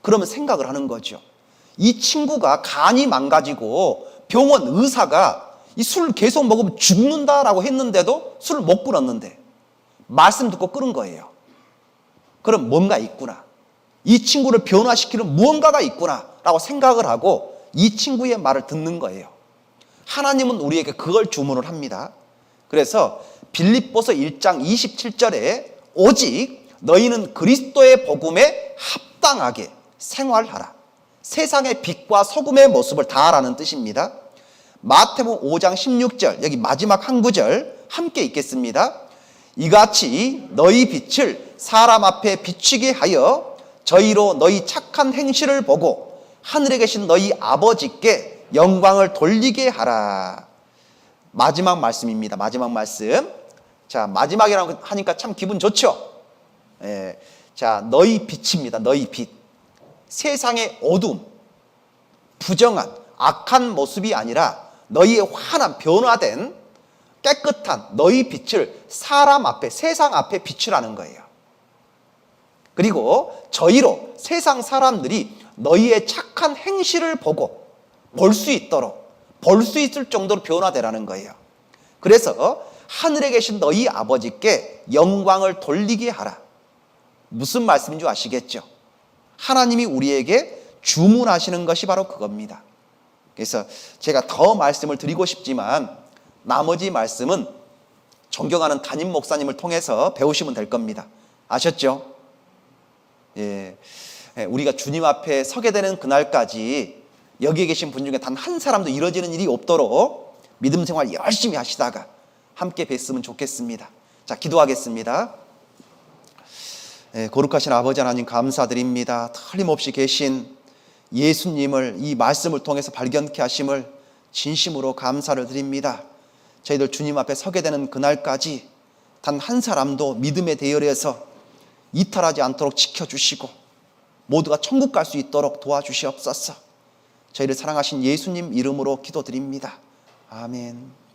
그러면 생각을 하는 거죠. 이 친구가 간이 망가지고 병원 의사가 이 술을 계속 먹으면 죽는다라고 했는데도 술을 못 끊었는데 말씀 듣고 끊은 거예요. 그럼 뭔가 있구나. 이 친구를 변화시키는 무언가가 있구나 라고 생각을 하고 이 친구의 말을 듣는 거예요. 하나님은 우리에게 그걸 주문을 합니다. 그래서 빌립보서 1장 27절에 오직 너희는 그리스도의 복음에 합당하게 생활하라. 세상의 빛과 소금의 모습을 다하라는 뜻입니다. 마태복음 5장 16절 여기 마지막 한 구절 함께 읽겠습니다. 이같이 너희 빛을 사람 앞에 비추게 하여 저희로 너희 착한 행실을 보고 하늘에 계신 너희 아버지께 영광을 돌리게 하라. 마지막 말씀입니다. 마지막 말씀. 자, 마지막이라고 하니까 참 기분 좋죠? 예. 자, 너희 빛입니다. 너희 빛. 세상의 어둠, 부정한, 악한 모습이 아니라 너희의 환한, 변화된, 깨끗한 너희 빛을 사람 앞에, 세상 앞에 비추라는 거예요. 그리고 저희로 세상 사람들이 너희의 착한 행실을 보고 볼 수 있도록, 볼 수 있을 정도로 변화되라는 거예요. 그래서 하늘에 계신 너희 아버지께 영광을 돌리게 하라. 무슨 말씀인 줄 아시겠죠? 하나님이 우리에게 주문하시는 것이 바로 그겁니다. 그래서 제가 더 말씀을 드리고 싶지만 나머지 말씀은 존경하는 담임 목사님을 통해서 배우시면 될 겁니다. 아셨죠? 예, 우리가 주님 앞에 서게 되는 그날까지 여기에 계신 분 중에 단 한 사람도 이뤄지는 일이 없도록 믿음 생활 열심히 하시다가 함께 뵀으면 좋겠습니다. 자, 기도하겠습니다. 거룩하신 아버지 하나님 감사드립니다. 틀림없이 계신 예수님을 이 말씀을 통해서 발견케 하심을 진심으로 감사를 드립니다. 저희들 주님 앞에 서게 되는 그날까지 단 한 사람도 믿음의 대열에서 이탈하지 않도록 지켜주시고 모두가 천국 갈 수 있도록 도와주시옵소서. 저희를 사랑하신 예수님 이름으로 기도드립니다. 아멘.